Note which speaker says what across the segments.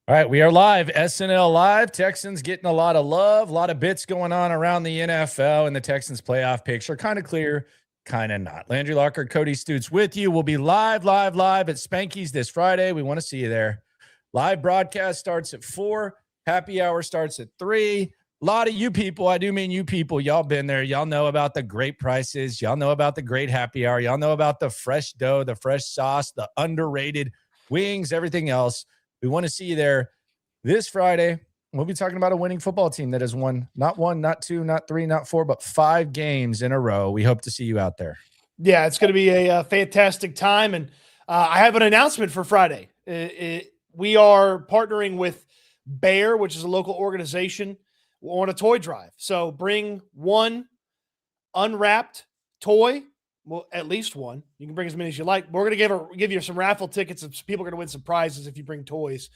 Speaker 1: All right, we are live. SNL Live. Texans getting a lot of love, a lot of bits going on around the NFL, and the Texans playoff picture. Kind of clear, kind of not. Landry Locker, Cody Stoots with you. We'll be live at Spanky's this Friday. We want to see you there. Live broadcast starts at 4. Happy hour starts at 3. A lot of you people, I do mean you people, y'all been there. Y'all know about the great prices. Y'all know about the great happy hour. Y'all know about the fresh dough, the fresh sauce, the underrated wings, everything else. We want to see you there this Friday. We'll be talking about a winning football team that has won not 1, not 2, not 3, not 4, but 5 games in a row. We hope to see you out there.
Speaker 2: Yeah, it's going to be a fantastic time. And I have an announcement for Friday. We are partnering with Bear, which is a local organization, on a toy drive. So bring one unwrapped toy. Well, at least one. You can bring as many as you like. We're going to give you some raffle tickets, and people are going to win some prizes if you bring toys.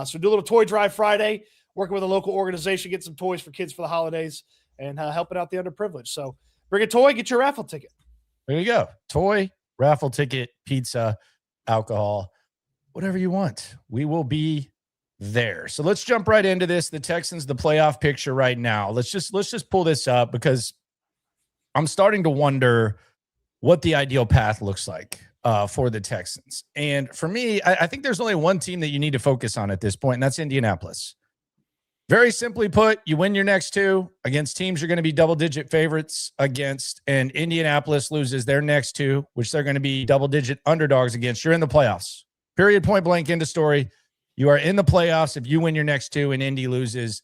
Speaker 2: So do a little toy drive Friday, working with a local organization, get some toys for kids for the holidays, and helping out the underprivileged. So bring a toy, get your raffle ticket.
Speaker 1: There you go. Toy, raffle ticket, pizza, alcohol, whatever you want. We will be there. So let's jump right into this. The Texans, the playoff picture right now. Let's just pull this up because I'm starting to wonder what the ideal path looks like for the Texans. And for me, I think there's only one team that you need to focus on at this point, and that's Indianapolis. Very simply put, you win your next 2 against teams you're going to be double-digit favorites against, and Indianapolis loses their next 2, which they're going to be double-digit underdogs against. You're in the playoffs. Period, point blank, end of story. You are in the playoffs if you win your next 2 and Indy loses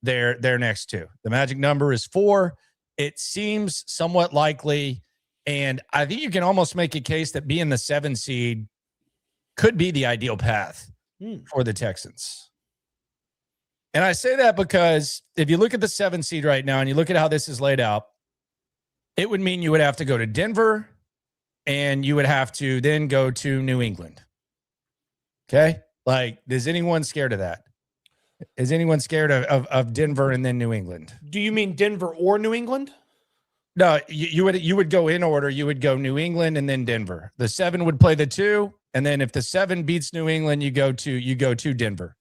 Speaker 1: their next 2. The magic number is 4. It seems somewhat likely. And I think you can almost make a case that being the 7 seed could be the ideal path for the Texans. And I say that because if you look at the 7 seed right now and you look at how this is laid out, it would mean you would have to go to Denver and you would have to then go to New England. Okay? Like, is anyone scared of that? Is anyone scared of Denver and then New England?
Speaker 2: Do you mean Denver or New England?
Speaker 1: No, you would go in order. You would go New England and then Denver. The 7 would play the 2, and then if the 7 beats New England, you go to Denver.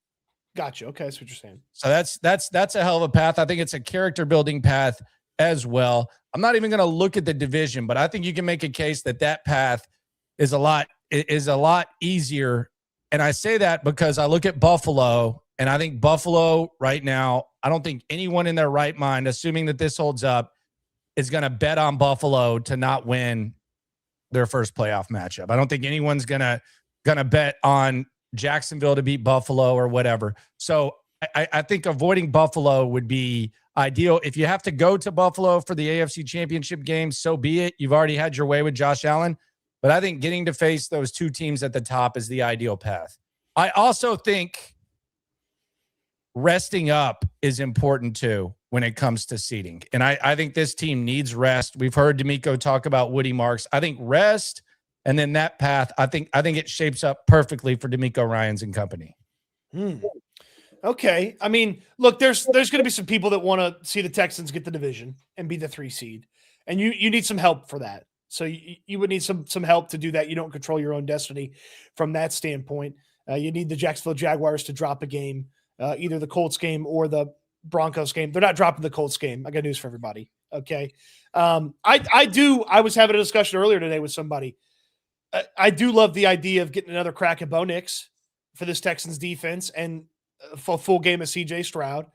Speaker 2: Gotcha. Okay, that's what you're saying.
Speaker 1: So that's a hell of a path. I think it's a character building path as well. I'm not even going to look at the division, but I think you can make a case that path is a lot easier. And I say that because I look at Buffalo, and I think Buffalo right now, I don't think anyone in their right mind, assuming that this holds up, is going to bet on Buffalo to not win their first playoff matchup. I don't think anyone's going to bet on Jacksonville to beat Buffalo or whatever. So I think avoiding Buffalo would be ideal. If you have to go to Buffalo for the AFC Championship game, so be it. You've already had your way with Josh Allen. But I think getting to face those 2 teams at the top is the ideal path. I also think resting up is important too when it comes to seeding. And I think this team needs rest. We've heard D'Amico talk about Woody Marks. I think rest and then that path, I think it shapes up perfectly for D'Amico Ryans and company.
Speaker 2: Okay. I mean, look, there's going to be some people that want to see the Texans get the division and be the 3 seed. And you need some help for that. So you would need some help to do that. You don't control your own destiny from that standpoint. You need the Jacksonville Jaguars to drop a game, either the Colts game or the Broncos game. They're not dropping the Colts game. I got news for everybody. Okay. I was having a discussion earlier today with somebody. I do love the idea of getting another crack at Bo Nix for this Texans defense and a full game of CJ Stroud.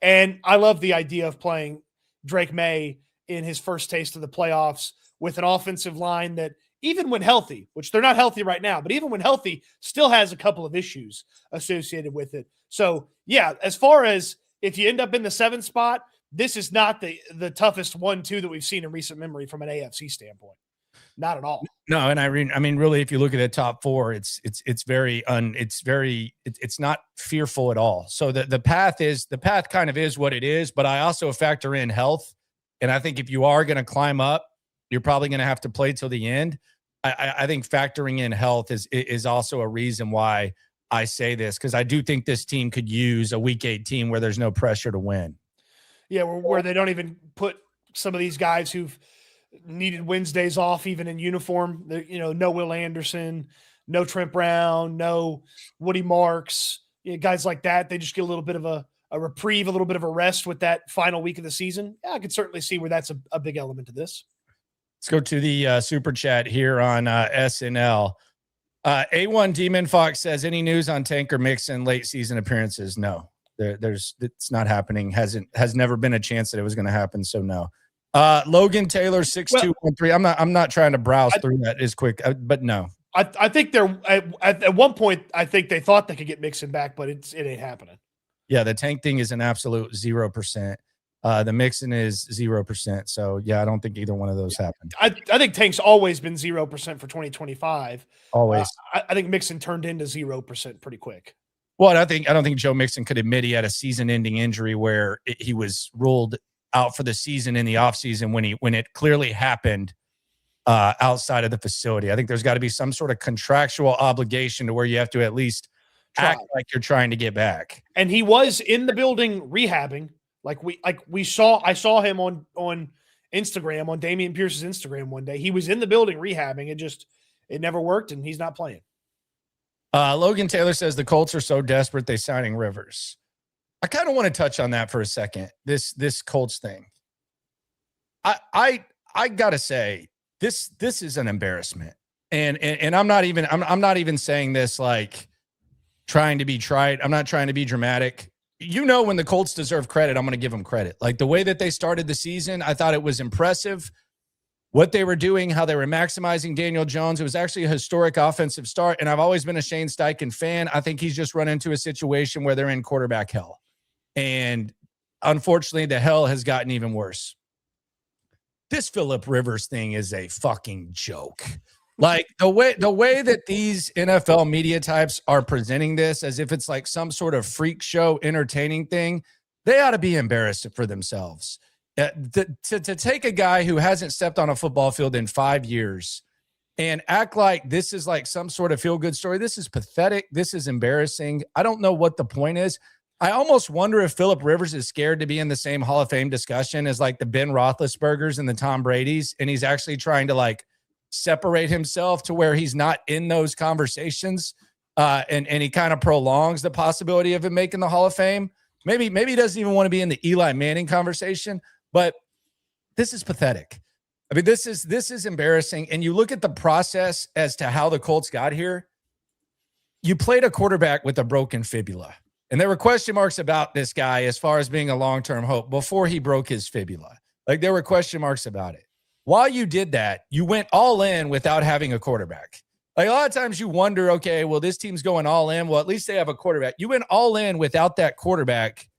Speaker 2: And I love the idea of playing Drake May in his first taste of the playoffs with an offensive line that, even when healthy, which they're not healthy right now, but even when healthy, still has a couple of issues associated with it. So, yeah, as far as if you end up in the 7 spot, this is not the toughest 1-2 that we've seen in recent memory from an AFC standpoint. Not at all.
Speaker 1: No, and I mean, really, if you look at the top 4, it's not fearful at all. So the path kind of is what it is, but I also factor in health. And I think if you are going to climb up, you're probably going to have to play till the end. I think factoring in health is also a reason why I say this, because I do think this team could use a Week 8 team where there's no pressure to win.
Speaker 2: Yeah, where they don't even put some of these guys who've needed Wednesdays off, even in uniform. No Will Anderson, no Trent Brown, no Woody Marks, guys like that, they just get a little bit of a reprieve, a little bit of a rest with that final week of the season. Yeah, I could certainly see where that's a big element to this.
Speaker 1: Let's go to the super chat here on SNL. A1 Demon Fox says, any news on Tank or Mixon late season appearances? No, it's not happening. Has never been a chance that it was going to happen. So no. Logan Taylor 6213. I'm not trying to browse through that as quick, but no.
Speaker 2: I think they're at one point. I think they thought they could get Mixon back, but it ain't happening.
Speaker 1: Yeah, the Tank thing is an absolute 0%. The Mixon is 0%. So yeah, I don't think either one of those happened.
Speaker 2: I think Tank's always been 0% for 2025.
Speaker 1: Always.
Speaker 2: I think Mixon turned into 0% pretty quick.
Speaker 1: Well, I don't think Joe Mixon could admit he had a season-ending injury where he was ruled out for the season in the offseason when it clearly happened outside of the facility. I think there's got to be some sort of contractual obligation to where you have to at least act like you're trying to get back.
Speaker 2: And he was in the building rehabbing. I saw him on Instagram, on Dameon Pierce's Instagram one day. He was in the building rehabbing. It never worked, and he's not playing.
Speaker 1: Logan Taylor says the Colts are so desperate they signing Rivers. I kind of want to touch on that for a second. This Colts thing. I gotta say this is an embarrassment, and I'm not even saying this like trying to be trite. I'm not trying to be dramatic. When the Colts deserve credit, I'm going to give them credit. Like the way that they started the season, I thought it was impressive. What they were doing, how they were maximizing Daniel Jones. It was actually a historic offensive start. And I've always been a Shane Steichen fan. I think he's just run into a situation where they're in quarterback hell. And unfortunately, the hell has gotten even worse. This Phillip Rivers thing is a fucking joke. Like the way that these NFL media types are presenting this as if it's like some sort of freak show entertaining thing, they ought to be embarrassed for themselves. To take a guy who hasn't stepped on a football field in 5 years and act like this is like some sort of feel-good story, this is pathetic. This is embarrassing. I don't know what the point is. I almost wonder if Phillip Rivers is scared to be in the same Hall of Fame discussion as like the Ben Roethlisbergers and the Tom Bradys, and he's actually trying to like separate himself to where he's not in those conversations, and he kind of prolongs the possibility of him making the Hall of Fame. Maybe he doesn't even want to be in the Eli Manning conversation, but this is pathetic. I mean, this is embarrassing. And you look at the process as to how the Colts got here. You played a quarterback with a broken fibula, and there were question marks about this guy as far as being a long-term hope before he broke his fibula. Like there were question marks about it. While you did that, you went all in without having a quarterback. Like a lot of times you wonder, okay, well, this team's going all in. Well, at least they have a quarterback. You went all in without that quarterback.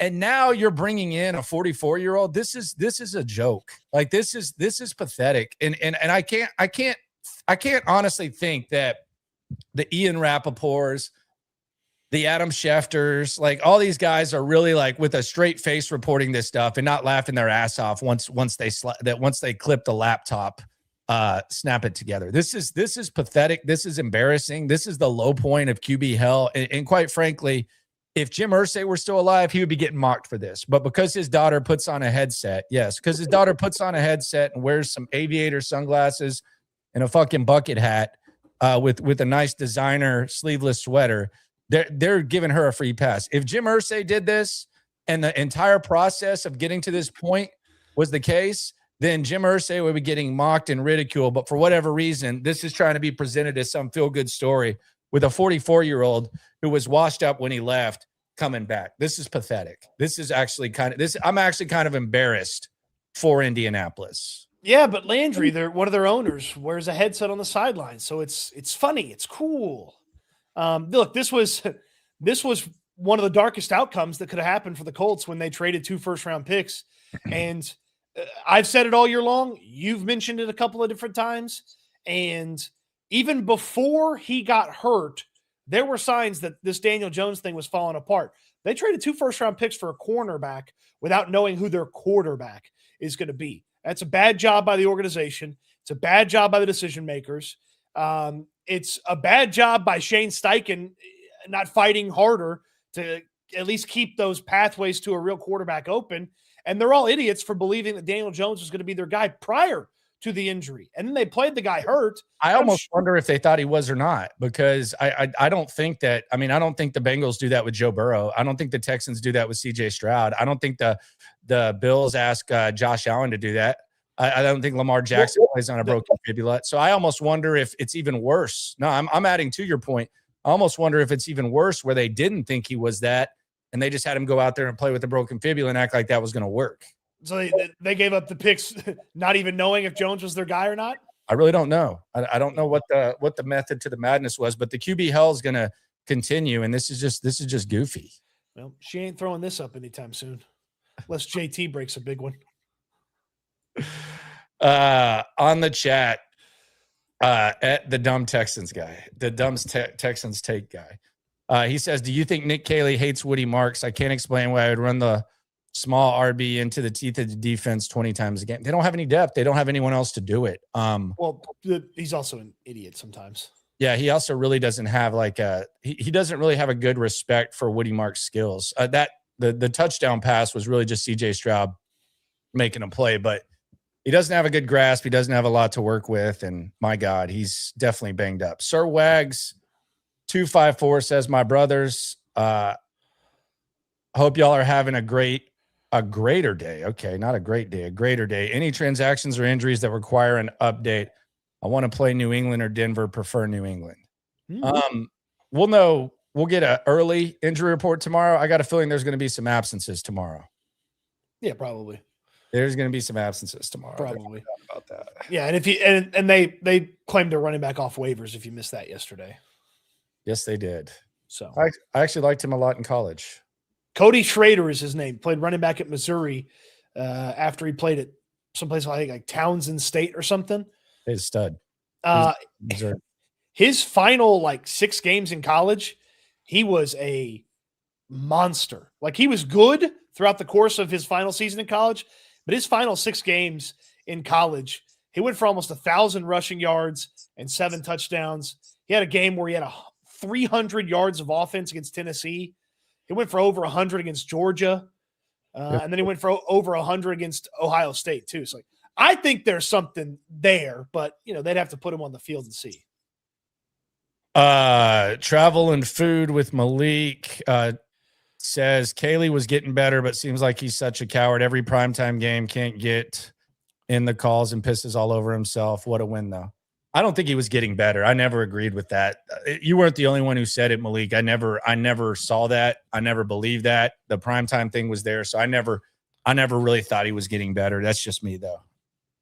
Speaker 1: And now you're bringing in a 44-year-old. This is a joke. Like this is pathetic. And I can't honestly think that the Ian Rappaports, the Adam Schefters, like all these guys are really like with a straight face reporting this stuff and not laughing their ass off once they clip the laptop, snap it together. This is pathetic. This is embarrassing. This is the low point of QB hell. And quite frankly, if Jim Irsay were still alive, he would be getting mocked for this. But because his daughter puts on a headset, and wears some aviator sunglasses and a fucking bucket hat with a nice designer sleeveless sweater, they're giving her a free pass. If Jim Irsay did this and the entire process of getting to this point was the case, then Jim Irsay would be getting mocked and ridiculed. But for whatever reason, this is trying to be presented as some feel-good story with a 44-year-old who was washed up when he left coming back. This is pathetic. This is actually I'm actually kind of embarrassed for Indianapolis.
Speaker 2: Yeah, but Landry, one of their owners, wears a headset on the sideline. So it's funny. It's cool. Look, this was one of the darkest outcomes that could have happened for the Colts when they traded 2 first-round picks. And I've said it all year long. You've mentioned it a couple of different times. And even before he got hurt, there were signs that this Daniel Jones thing was falling apart. They traded 2 first-round picks for a cornerback without knowing who their quarterback is going to be. That's a bad job by the organization. It's a bad job by the decision makers. It's a bad job by Shane Steichen not fighting harder to at least keep those pathways to a real quarterback open. And they're all idiots for believing that Daniel Jones was going to be their guy prior to the injury. And then they played the guy hurt.
Speaker 1: I almost wonder if they thought he was or not, because I don't think that, I mean, I don't think the Bengals do that with Joe Burrow. I don't think the Texans do that with CJ Stroud. I don't think the Bills ask Josh Allen to do that. I don't think Lamar Jackson plays on a broken fibula. So I almost wonder if it's even worse. No, I'm adding to your point. I almost wonder if it's even worse where they didn't think he was that, and they just had him go out there and play with a broken fibula and act like that was going to work.
Speaker 2: So they gave up the picks, not even knowing if Jones was their guy or not?
Speaker 1: I really don't know. I don't know what the method to the madness was, but the QB hell is going to continue, and this is just goofy.
Speaker 2: Well, she ain't throwing this up anytime soon, unless JT breaks a big one.
Speaker 1: On the chat, at the dumb Texans guy, the dumb Texans take guy, he says, "Do you think Nick Caley hates Woody Marks? I can't explain why I would run the small RB into the teeth of the defense 20 times a game. They don't have any depth. They don't have anyone else to do it."
Speaker 2: Well, he's also an idiot sometimes.
Speaker 1: Yeah, he also really doesn't have he doesn't really have a good respect for Woody Marks' skills. The touchdown pass was really just CJ Stroud making a play, but he doesn't have a good grasp. He doesn't have a lot to work with, and my God, he's definitely banged up. Sir Wags 254 says, "My brothers, hope y'all are having a greater day." Okay, not a great day, a greater day. Any transactions or injuries that require an update? I want to play New England or Denver. Prefer New England. We'll know. We'll get an early injury report tomorrow. I got a feeling there's going to be some absences tomorrow.
Speaker 2: Yeah, probably.
Speaker 1: There's going to be some absences tomorrow.
Speaker 2: Probably
Speaker 1: about that.
Speaker 2: Yeah, and if you and they claimed a running back off waivers if you missed that yesterday.
Speaker 1: Yes, they did.
Speaker 2: So
Speaker 1: I actually liked him a lot in college.
Speaker 2: Cody Schrader is his name. Played running back at Missouri after he played at someplace like Townsend State or something.
Speaker 1: He's a stud.
Speaker 2: His final 6 games in college, he was a monster. Like, he was good throughout the course of his final season in college, but his final 6 games in college, he went for almost 1,000 rushing yards and 7 touchdowns. He had a game where he had 300 yards of offense against Tennessee. He went for over 100 against Georgia. And then he went for over 100 against Ohio State too. So I think there's something there, but they'd have to put him on the field and see.
Speaker 1: Travel and food with Malik says Caley was getting better, but seems like he's such a coward. Every primetime game can't get in the calls and pisses all over himself. What a win, though. I don't think he was getting better. I never agreed with that. You weren't the only one who said it, Malik. I never saw that. I never believed that. The primetime thing was there, so I never really thought he was getting better. That's just me, though.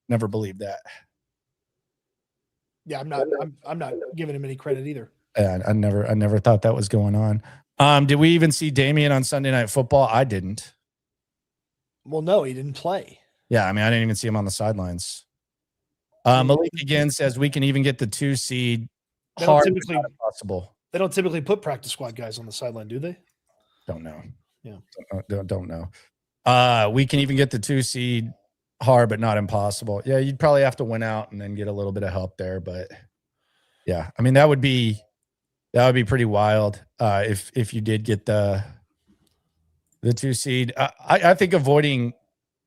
Speaker 1: Never believed that.
Speaker 2: Yeah, I'm not giving him any credit either.
Speaker 1: Yeah, I never thought that was going on. Did we even see Damian on Sunday Night Football? I didn't.
Speaker 2: Well, no, he didn't play.
Speaker 1: Yeah, I mean, I didn't even see him on the sidelines. Malik again says we can even get the 2 seed. Hard, but not impossible.
Speaker 2: They don't typically put practice squad guys on the sideline, do they?
Speaker 1: Don't know.
Speaker 2: Yeah,
Speaker 1: don't know. We can even get the 2 seed. Hard, but not impossible. Yeah, you'd probably have to win out and then get a little bit of help there, but yeah, I mean that would be pretty wild if you did get the 2 seed. I think avoiding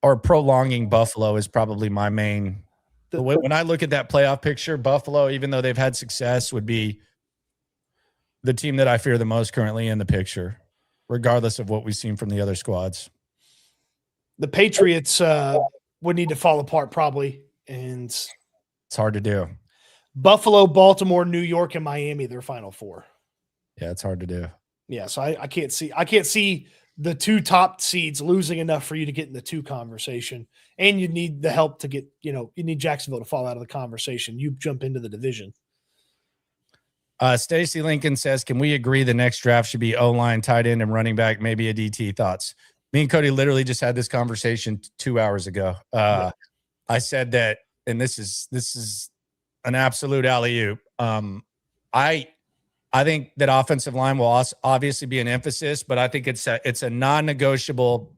Speaker 1: or prolonging Buffalo is probably my main. When I look at that playoff picture, Buffalo, even though they've had success, would be the team that I fear the most currently in the picture, regardless of what we've seen from the other squads.
Speaker 2: The Patriots would need to fall apart probably, and
Speaker 1: it's hard to do.
Speaker 2: Buffalo, Baltimore, New York, and Miami, their final 4.
Speaker 1: Yeah, it's hard to do.
Speaker 2: Yeah, so I can't see the 2 top seeds losing enough for you to get in the 2 conversation, and you need the help to get, you need Jacksonville to fall out of the conversation. You jump into the division.
Speaker 1: Stacy Lincoln says, can we agree the next draft should be O-line, tight end, and running back, maybe a DT? Thoughts? Me and Cody literally just had this conversation 2 hours ago. I said that, and this is an absolute alley-oop. I think that offensive line will obviously be an emphasis, but I think it's a non-negotiable,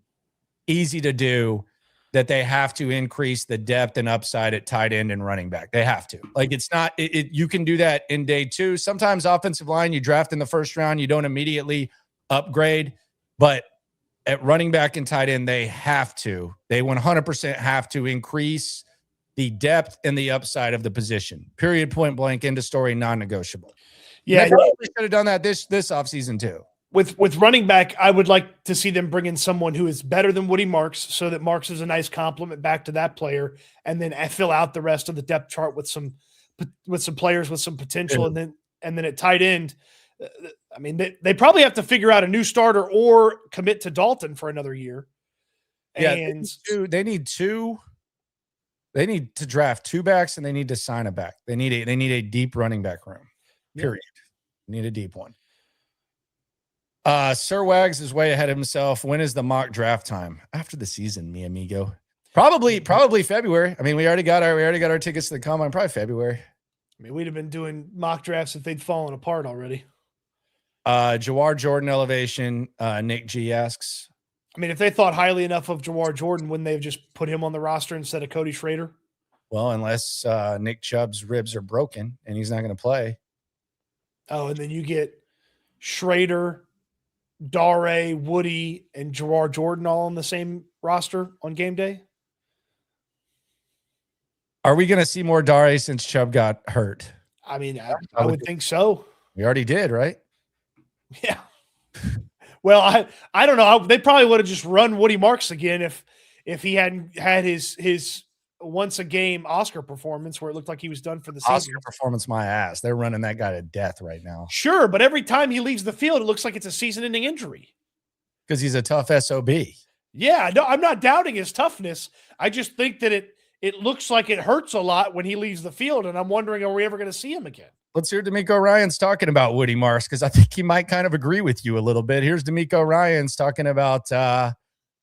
Speaker 1: easy to do, that they have to increase the depth and upside at tight end and running back. They have to. It's not you can do that in day 2. Sometimes offensive line you draft in the first round, you don't immediately upgrade, but at running back and tight end, they 100% have to increase the depth and the upside of the position. Period, point blank, end of story, non-negotiable.
Speaker 2: Yeah,
Speaker 1: they probably should have done that this offseason too.
Speaker 2: With running back, I would like to see them bring in someone who is better than Woody Marks, so that Marks is a nice compliment back to that player, and then fill out the rest of the depth chart with some players with some potential, and then at tight end, I mean, they probably have to figure out a new starter or commit to Dalton for another year.
Speaker 1: Yeah,
Speaker 2: and
Speaker 1: they need to draft 2 backs, and they need to sign a back. They need a deep running back room. Period. Yeah. Need a deep one. Sir Wags is way ahead of himself. When is the mock draft time? After the season, mi amigo. Probably February. I mean, we already got our tickets to the combine. Probably February.
Speaker 2: I mean, we'd have been doing mock drafts if they'd fallen apart already.
Speaker 1: Jawar Jordan elevation. Nick G asks.
Speaker 2: I mean, if they thought highly enough of Jawar Jordan, wouldn't they have just put him on the roster instead of Cody Schrader?
Speaker 1: Well, unless Nick Chubb's ribs are broken and he's not going to play.
Speaker 2: Oh, and then you get Schrader, Dare, Woody, and Jawar Jordan all on the same roster on game day.
Speaker 1: Are we going to see more Dare since Chubb got hurt?
Speaker 2: I mean, I would think so.
Speaker 1: We already did, right?
Speaker 2: Yeah. Well, I don't know. They probably would have just run Woody Marks again if he hadn't had his once a game Oscar performance where it looked like he was done for the season.
Speaker 1: Oscar performance, my ass. They're running that guy to death right now.
Speaker 2: Sure, but every time he leaves the field, it looks like it's a season-ending injury.
Speaker 1: Because he's a tough SOB.
Speaker 2: Yeah, no, I'm not doubting his toughness. I just think that it looks like it hurts a lot when he leaves the field, and I'm wondering, are we ever going to see him again?
Speaker 1: Let's hear D'Amico Ryans talking about Woody Marks, because I think he might kind of agree with you a little bit. Here's D'Amico Ryans talking about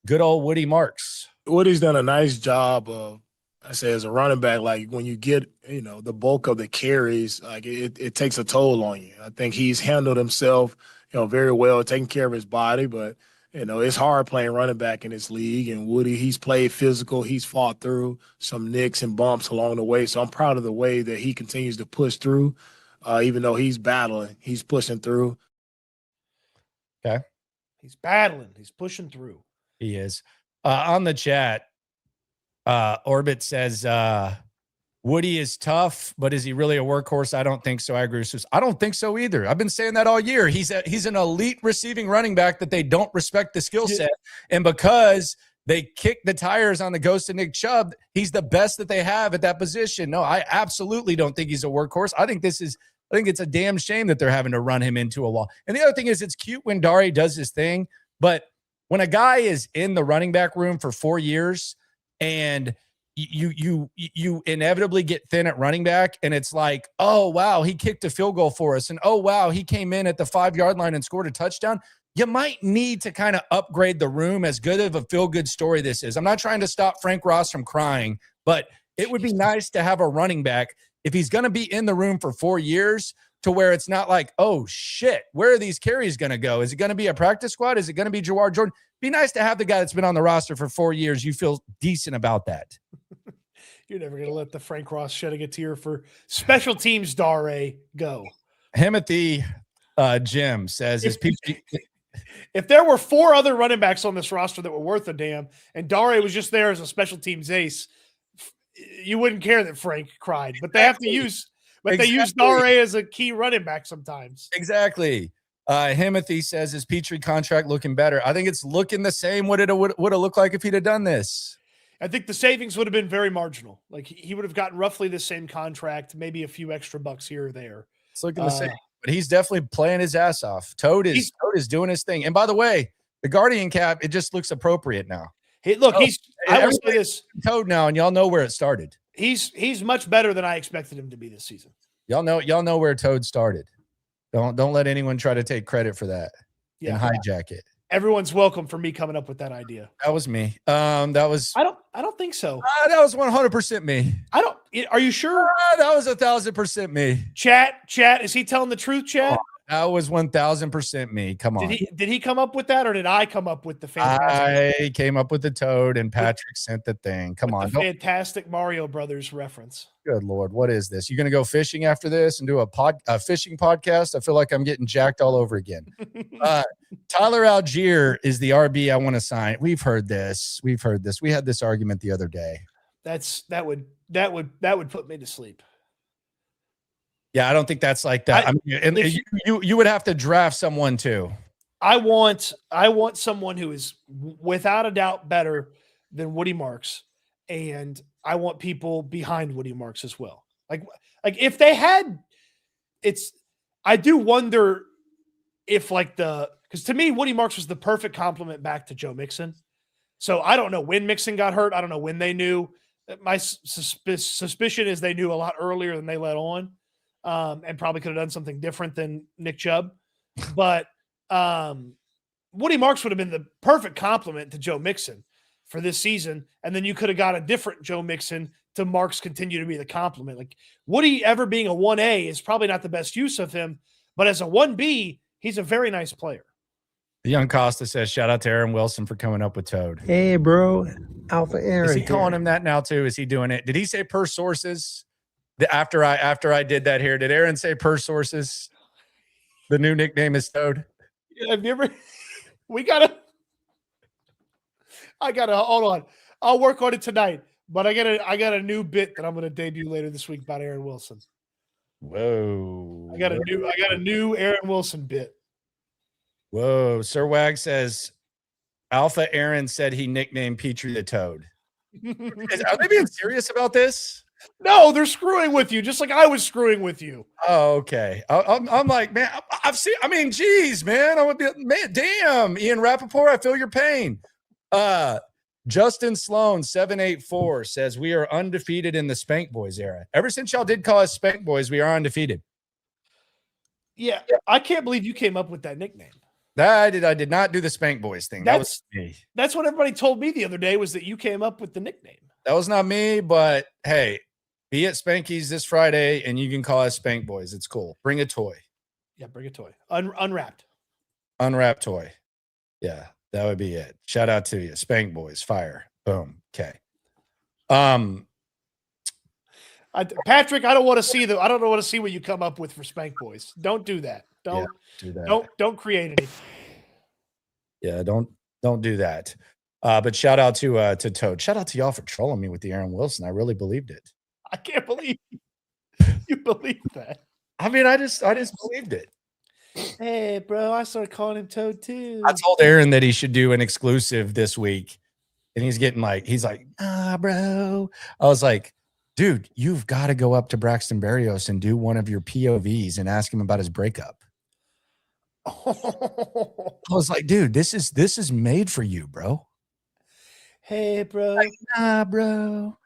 Speaker 1: good old Woody Marks.
Speaker 3: Woody's done a nice job of, I say, as a running back, like when you get, the bulk of the carries, like it takes a toll on you. I think he's handled himself, very well, taking care of his body, but it's hard playing running back in this league. And Woody, he's played physical. He's fought through some nicks and bumps along the way. So I'm proud of the way that he continues to push through, even though he's battling. He's pushing through.
Speaker 1: Okay.
Speaker 2: He's battling. He's pushing through.
Speaker 1: He is. On the chat, Orbit says, Woody is tough, but is he really a workhorse? I don't think so. I agree with Seuss. I don't think so either. I've been saying that all year. He's an elite receiving running back that they don't respect the skill set. And because they kick the tires on the ghost of Nick Chubb, he's the best that they have at that position. No, I absolutely don't think he's a workhorse. I think it's a damn shame that they're having to run him into a wall. And the other thing is, it's cute when Dare does his thing, but when a guy is in the running back room for 4 years and you inevitably get thin at running back, and it's like, oh, wow, he kicked a field goal for us, and oh, wow, he came in at the 5-yard line and scored a touchdown. You might need to kind of upgrade the room, as good of a feel-good story this is. I'm not trying to stop Frank Ross from crying, but it would be nice to have a running back, if he's going to be in the room for 4 years, to where it's not like, oh, shit, where are these carries going to go? Is it going to be a practice squad? Is it going to be Jawar Jordan? Be nice to have the guy that's been on the roster for 4 years. You feel decent about that.
Speaker 2: You're never going to let the Frank Ross shedding a tear for special teams Dare go.
Speaker 1: Timothy Jim says,
Speaker 2: if there were 4 other running backs on this roster that were worth a damn, and Dare was just there as a special teams ace, you wouldn't care that Frank cried. But they have to use, they use Dare as a key running back sometimes.
Speaker 1: Exactly. Timothy says, is Petrie contract looking better? I think it's looking the same. What it would have looked like if he'd have done this.
Speaker 2: I think the savings would have been very marginal. Like, he would have gotten roughly the same contract, maybe a few extra bucks here or there.
Speaker 1: It's looking the same, but he's definitely playing his ass off. Toad is doing his thing. And by the way, the Guardian cap, it just looks appropriate now.
Speaker 2: Hey, look, I will say this,
Speaker 1: Toad now, and y'all know where it started.
Speaker 2: He's much better than I expected him to be this season.
Speaker 1: Y'all know where Toad started. Don't let anyone try to take credit for that and hijack it.
Speaker 2: Everyone's welcome for me coming up with that idea.
Speaker 1: That was me. I
Speaker 2: don't think so.
Speaker 1: That was 100% me.
Speaker 2: Are you sure?
Speaker 1: That was 1,000% me.
Speaker 2: Chat, is he telling the truth, chat?
Speaker 1: That was 1,000% me. Come on.
Speaker 2: Did he come up with that, or did I come up with the fantastic?
Speaker 1: I came up with the Toad, and Patrick sent the thing. Come on.
Speaker 2: The fantastic Mario Brothers reference.
Speaker 1: Good Lord. What is this? You going to go fishing after this and do a fishing podcast? I feel like I'm getting jacked all over again. Tyler Algier is the RB I want to sign. We've heard this. We had this argument the other day.
Speaker 2: that would put me to sleep.
Speaker 1: Yeah, I don't think that's like that. I mean, and you would have to draft someone too.
Speaker 2: I want someone who is without a doubt better than Woody Marks, and I want people behind Woody Marks as well. Like if they had, I do wonder if because to me Woody Marks was the perfect complement back to Joe Mixon. So I don't know when Mixon got hurt. I don't know when they knew. My suspicion is they knew a lot earlier than they let on, and probably could have done something different than Nick Chubb. But Woody Marks would have been the perfect complement to Joe Mixon for this season, and then you could have got a different Joe Mixon to Marks continue to be the complement. Like Woody ever being a 1A is probably not the best use of him, but as a 1B, he's a very nice player.
Speaker 1: The young Costa says, shout out to Aaron Wilson for coming up with Toad.
Speaker 4: Hey, bro. Alpha Aaron.
Speaker 1: Is he calling him that now too? Is he doing it? Did he say per sources? After I did that here, did Aaron say per sources? The new nickname is Toad.
Speaker 2: Have you ever? I gotta hold on. I'll work on it tonight. But I got a new bit that I'm gonna debut later this week about Aaron Wilson.
Speaker 1: Whoa.
Speaker 2: I got a new Aaron Wilson bit.
Speaker 1: Whoa. Sir Wag says Alpha Aaron said he nicknamed Petrie the Toad. Are they being serious about this?
Speaker 2: No, they're screwing with you, just like I was screwing with you.
Speaker 1: Oh, okay. I'm like, man, geez, man. I would be, man, damn. Ian Rappaport, I feel your pain. Justin Sloan 784 says we are undefeated in the Spank Boys era. Ever since y'all did call us Spank Boys, we are undefeated.
Speaker 2: Yeah, I can't believe you came up with that nickname.
Speaker 1: I did not do the Spank Boys thing. That was me.
Speaker 2: That's what everybody told me the other day, was that you came up with the nickname.
Speaker 1: That was not me, but hey, be at Spanky's this Friday and you can call us Spank Boys. It's cool. Bring a toy.
Speaker 2: Yeah, bring a toy. Unwrapped.
Speaker 1: Unwrapped toy. Yeah, that would be it. Shout out to you. Spank Boys. Fire. Boom. Okay.
Speaker 2: Patrick, I don't want to see what you come up with for Spank Boys. Don't do that. Don't
Speaker 1: do that.
Speaker 2: Don't create anything.
Speaker 1: Yeah, don't do that. But shout out to Toad. Shout out to y'all for trolling me with the Aaron Wilson. I really believed it.
Speaker 2: I can't believe you believed that.
Speaker 1: I mean, I just believed it.
Speaker 2: Hey, bro, I started calling him Toad too.
Speaker 1: I told Aaron that he should do an exclusive this week, and he's like, bro. I was like, dude, you've got to go up to Braxton Berrios and do one of your POVs and ask him about his breakup. I was like, dude, this is made for you, bro.
Speaker 2: Hey, bro.
Speaker 1: Like, nah, bro.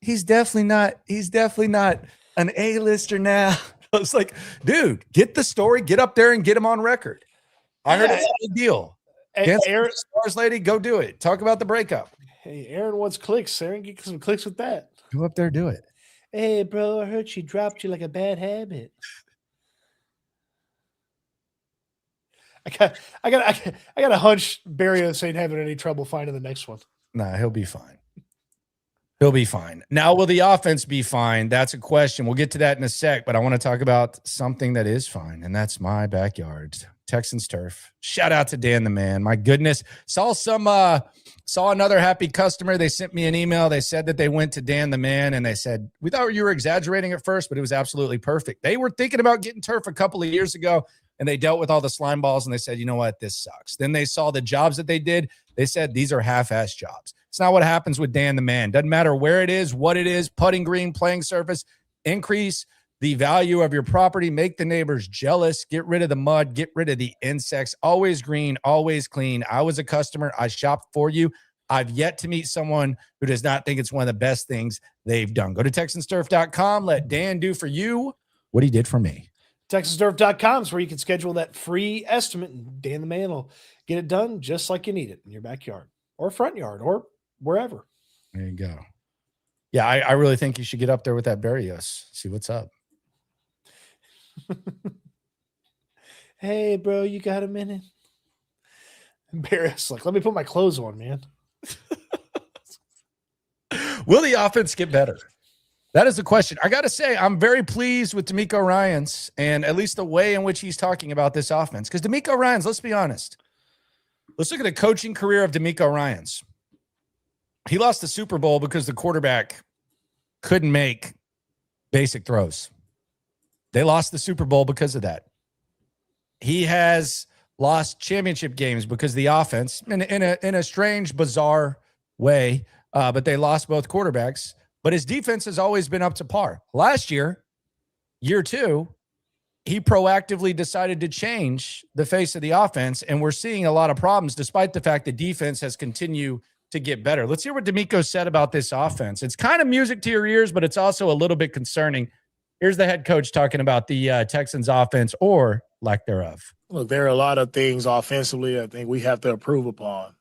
Speaker 1: He's definitely not an A-lister now. I was like, dude, get the story, get up there and get him on record. I heard it's a big deal.
Speaker 2: Hey, Aaron,
Speaker 1: Stars lady, go do it. Talk about the breakup.
Speaker 2: Hey, Aaron wants clicks. Aaron, get some clicks with that.
Speaker 1: Go up there, do it.
Speaker 2: Hey, bro, I heard she dropped you like a bad habit. I got a hunch Berrios ain't having any trouble finding the next one.
Speaker 1: Nah, he'll be fine. He'll be fine. Now, will the offense be fine? That's a question. We'll get to that in a sec, but I want to talk about something that is fine, and that's my backyard. Texans turf. Shout out to Dan the man. My goodness. Saw another happy customer. They sent me an email. They said that they went to Dan the man, and they said, we thought you were exaggerating at first, but it was absolutely perfect. They were thinking about getting turf a couple of years ago, and they dealt with all the slime balls, and they said, you know what? This sucks. Then they saw the jobs that they did. They said, these are half-ass jobs. It's not what happens with Dan the man. Doesn't matter where it is, what it is, putting green, playing surface, increase the value of your property, make the neighbors jealous, get rid of the mud, get rid of the insects, always green, always clean. I was a customer. I shopped for you. I've yet to meet someone who does not think it's one of the best things they've done. Go to TexansTurf.com. Let Dan do for you what he did for me.
Speaker 2: TexansTurf.com is where you can schedule that free estimate, and Dan the man will get it done just like you need it in your backyard or front yard or wherever.
Speaker 1: There you go. Yeah, I really think you should get up there with that Berrios. See what's up.
Speaker 2: Hey, bro, you got a minute? Berrios, like, let me put my clothes on, man.
Speaker 1: Will the offense get better? That is the question. I got to say, I'm very pleased with D'Amico Ryans and at least the way in which he's talking about this offense. Because D'Amico Ryans, let's be honest. Let's look at the coaching career of D'Amico Ryans. He lost the Super Bowl because the quarterback couldn't make basic throws. They lost the Super Bowl because of that. He has lost championship games because the offense, in a strange, bizarre way, but they lost both quarterbacks. But his defense has always been up to par. Last year, year two, he proactively decided to change the face of the offense, and we're seeing a lot of problems despite the fact the defense has continued to get better. Let's hear what D'Amico said about this offense. It's kind of music to your ears, but it's also a little bit concerning. Here's the head coach talking about the Texans offense, or lack thereof.
Speaker 3: Look, there are a lot of things offensively I think we have to improve upon,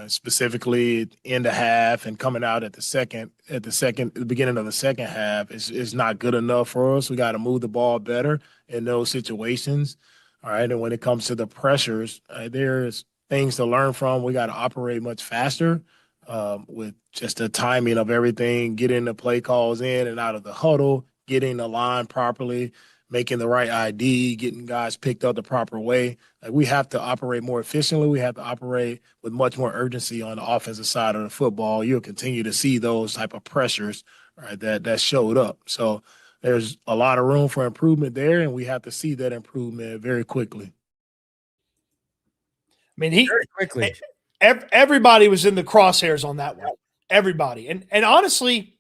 Speaker 3: specifically in the half and coming out at the beginning of the second half is not good enough for us. We got to move the ball better in those situations. All right. And when it comes to the pressures, there's things to learn from. We got to operate much faster with just the timing of everything, getting the play calls in and out of the huddle, getting the line properly, making the right ID, getting guys picked up the proper way. Like, we have to operate more efficiently. We have to operate with much more urgency on the offensive side of the football. You'll continue to see those type of pressures, right, that showed up. So there's a lot of room for improvement there, and we have to see that improvement very quickly.
Speaker 2: I mean,
Speaker 1: Very quickly.
Speaker 2: Everybody was in the crosshairs on that one. Everybody. And honestly,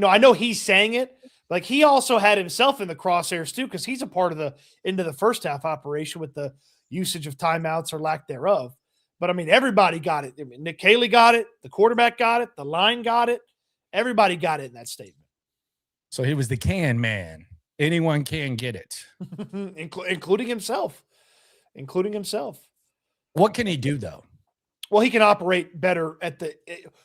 Speaker 2: I know he's saying it. Like, he also had himself in the crosshairs too, because he's a part of the into the first half operation with the usage of timeouts or lack thereof. But I mean, everybody got it. I mean, Nick Caley got it, the quarterback got it, the line got it. Everybody got it in that statement.
Speaker 1: So he was the can man. Anyone can get it.
Speaker 2: including himself.
Speaker 1: What can he do, though?
Speaker 2: Well, he can operate better at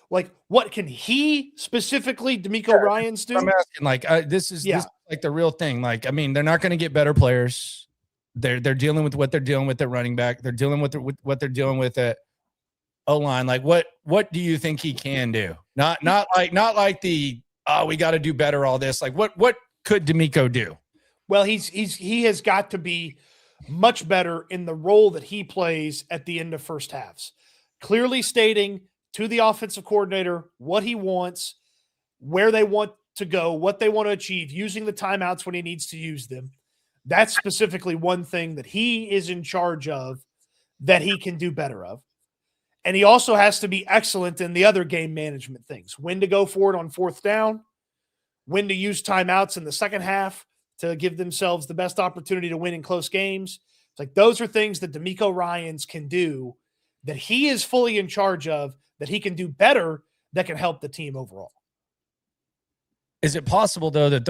Speaker 2: what can he specifically, D'Amico Ryans, do?
Speaker 1: I'm asking, this is like the real thing. Like, I mean, they're not going to get better players. They're dealing with what they're dealing with at running back. They're dealing with what they're dealing with at O-line. Like, what do you think he can do? Not like the we got to do better, all this. Like, what could D'Amico do?
Speaker 2: Well, he has got to be much better in the role that he plays at the end of first halves. Clearly stating to the offensive coordinator what he wants, where they want to go, what they want to achieve, using the timeouts when he needs to use them. That's specifically one thing that he is in charge of that he can do better of. And he also has to be excellent in the other game management things. When to go for it on fourth down, when to use timeouts in the second half to give themselves the best opportunity to win in close games. It's like, those are things that D'Amico Ryans can do, that he is fully in charge of, that he can do better, that can help the team overall.
Speaker 1: Is it possible, though, that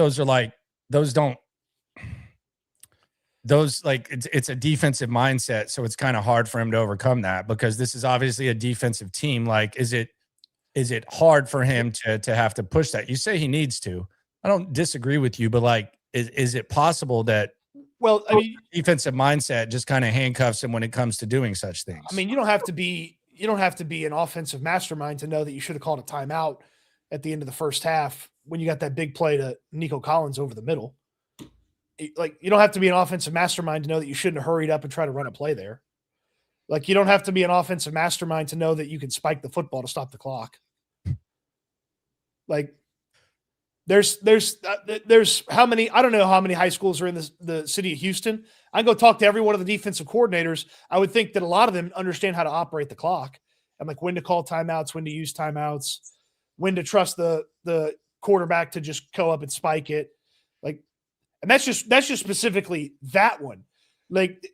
Speaker 1: it's a defensive mindset, so it's kind of hard for him to overcome that, because this is obviously a defensive team. Like, is it hard for him to have to push that? You say he needs to. I don't disagree with you, but is it possible that, well, I mean, defensive mindset just kind of handcuffs him when it comes to doing such things?
Speaker 2: I mean, you don't have to be an offensive mastermind to know that you should have called a timeout at the end of the first half when you got that big play to Nico Collins over the middle. Like, you don't have to be an offensive mastermind to know that you shouldn't have hurried up and try to run a play there. Like, you don't have to be an offensive mastermind to know that you can spike the football to stop the clock. Like, there's how many, I don't know how many high schools are in the city of Houston. I can go talk to every one of the defensive coordinators. I would think that a lot of them understand how to operate the clock and like when to call timeouts, when to use timeouts, when to trust the quarterback to just go up and spike it. Like, and that's just specifically that one. Like,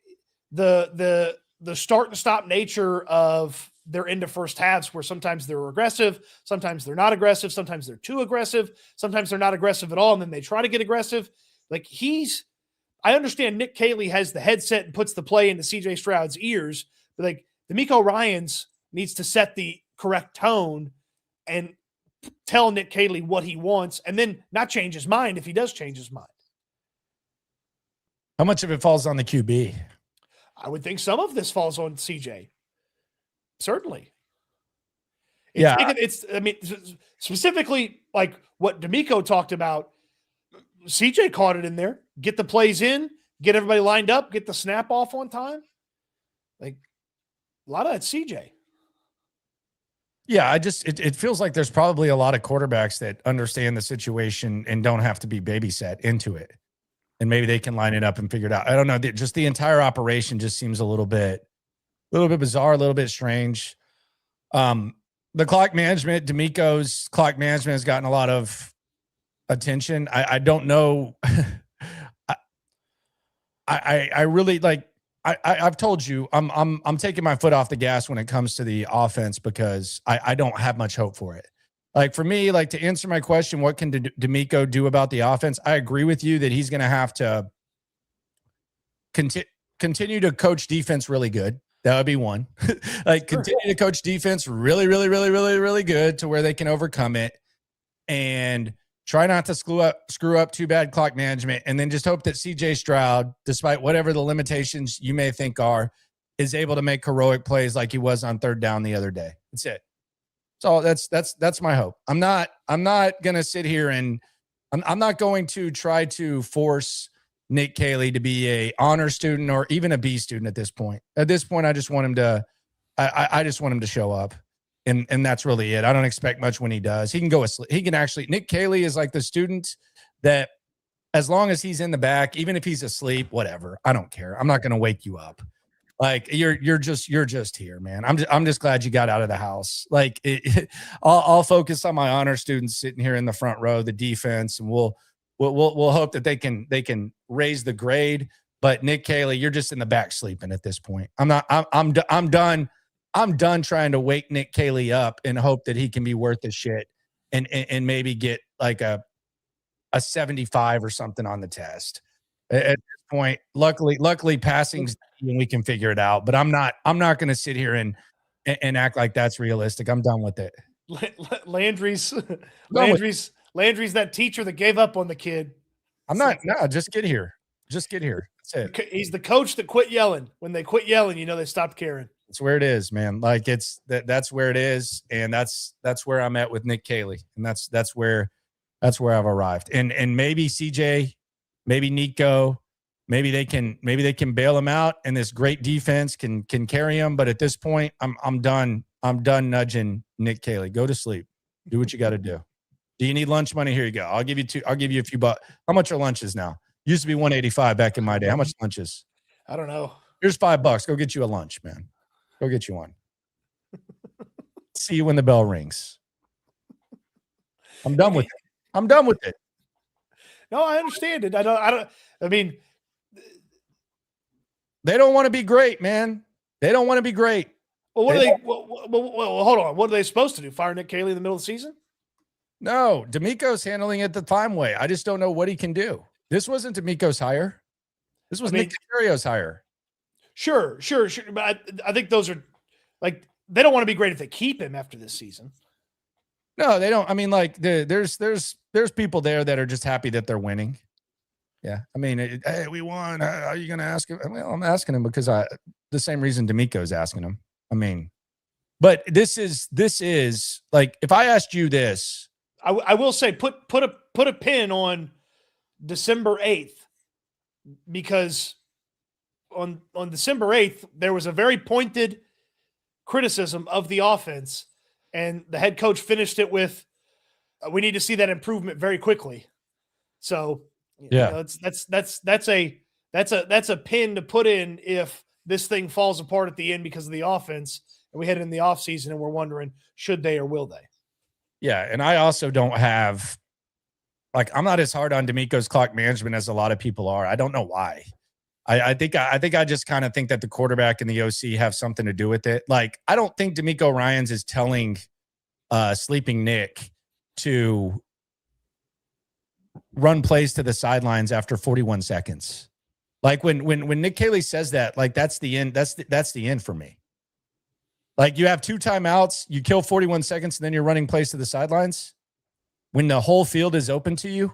Speaker 2: the start and stop nature of their end of first halves, where sometimes they're aggressive, sometimes they're not aggressive, sometimes they're too aggressive, sometimes they're not aggressive at all, and then they try to get aggressive. Like, I understand Nick Caley has the headset and puts the play into CJ Stroud's ears, but like, D'Amico Ryans needs to set the correct tone and tell Nick Caley what he wants, and then not change his mind if he does change his mind.
Speaker 1: How much of it falls on the QB?
Speaker 2: I would think some of this falls on CJ. Certainly. I mean, specifically like what D'Amico talked about, CJ caught it in there. Get the plays in, get everybody lined up, get the snap off on time. Like, a lot of that CJ.
Speaker 1: Yeah, it feels like there's probably a lot of quarterbacks that understand the situation and don't have to be babysat into it. And maybe they can line it up and figure it out. I don't know. Just the entire operation just seems a little bit bizarre, a little bit strange. The clock management, D'Amico's clock management has gotten a lot of attention. I don't know. I really like. I've told you I'm taking my foot off the gas when it comes to the offense because I don't have much hope for it. Like for me, like to answer my question, what can D'Amico do about the offense? I agree with you that he's going to have to continue to coach defense really good. That would be one. Like continue to coach defense really, really, really, really, really good to where they can overcome it, and try not to screw up too bad clock management, and then just hope that CJ Stroud, despite whatever the limitations you may think are, is able to make heroic plays like he was on third down the other day. That's it. So that's my hope. I'm not going to sit here and I'm not going to try to force Nick Caley to be a honor student or even a B student at this point. At this point, I just want him to I just want him to show up. And that's really it. I don't expect much when he does. He can go asleep. He can actually, Nick Caley is like the student that as long as he's in the back, even if he's asleep, whatever, I don't care. I'm not going to wake you up. Like you're just here, man. I'm just glad you got out of the house. Like I'll focus on my honor students sitting here in the front row, the defense, and we'll hope that they can raise the grade. But Nick Caley, you're just in the back sleeping at this point. I'm done. I'm done trying to wake Nick Caley up and hope that he can be worth the shit and maybe get like a 75 or something on the test. At this point, luckily passing's and we can figure it out. But I'm not going to sit here and act like that's realistic. I'm done with it.
Speaker 2: Landry's that teacher that gave up on the kid.
Speaker 1: Just get here. Just get here. That's it.
Speaker 2: He's the coach that quit yelling. When they quit yelling, they stopped caring.
Speaker 1: That's where it is, man. Like that's where it is, and that's where I'm at with Nick Caley, and that's where I've arrived. And maybe CJ, maybe Nico, maybe they can bail him out, and this great defense can carry him. But at this point, I'm done. I'm done nudging Nick Caley. Go to sleep. Do what you got to do. Do you need lunch money? Here you go. I'll give you a few bucks. How much are lunches now? Used to be $185 back in my day. How much lunches?
Speaker 2: I don't know.
Speaker 1: Here's $5. Go get you a lunch, man. Go get you one. See you when the bell rings. I'm done with it.
Speaker 2: No, I understand it. I mean,
Speaker 1: they don't want to be great, man. They don't want to be great.
Speaker 2: Well, hold on. What are they supposed to do? Fire Nick Caley in the middle of the season?
Speaker 1: No, D'Amico's handling it the time way. I just don't know what he can do. This wasn't D'Amico's hire. This was Nick Caserio's hire.
Speaker 2: Sure. But I think those are like they don't want to be great if they keep him after this season.
Speaker 1: No, they don't. I mean, like there's people there that are just happy that they're winning. Yeah, I mean, hey, we won. Are you going to ask him? Well, I'm asking him because the same reason D'Amico's asking him. I mean, but this is like if I asked you this,
Speaker 2: I will say put a pin on December 8th because on December 8th there was a very pointed criticism of the offense, and the head coach finished it with, "We need to see that improvement very quickly." So
Speaker 1: yeah,
Speaker 2: that's a pin to put in if this thing falls apart at the end because of the offense, and we head in the offseason and we're wondering should they or will they.
Speaker 1: Yeah, and I also don't have I'm not as hard on D'Amico's clock management as a lot of people are. I don't know why. I think I just kind of think that the quarterback and the OC have something to do with it. Like, I don't think D'Amico Ryans is telling sleeping Nick to run plays to the sidelines after 41 seconds. Like when Nick Caley says that, like that's the end. That's the end for me. Like you have 2 timeouts, you kill 41 seconds, and then you're running plays to the sidelines when the whole field is open to you.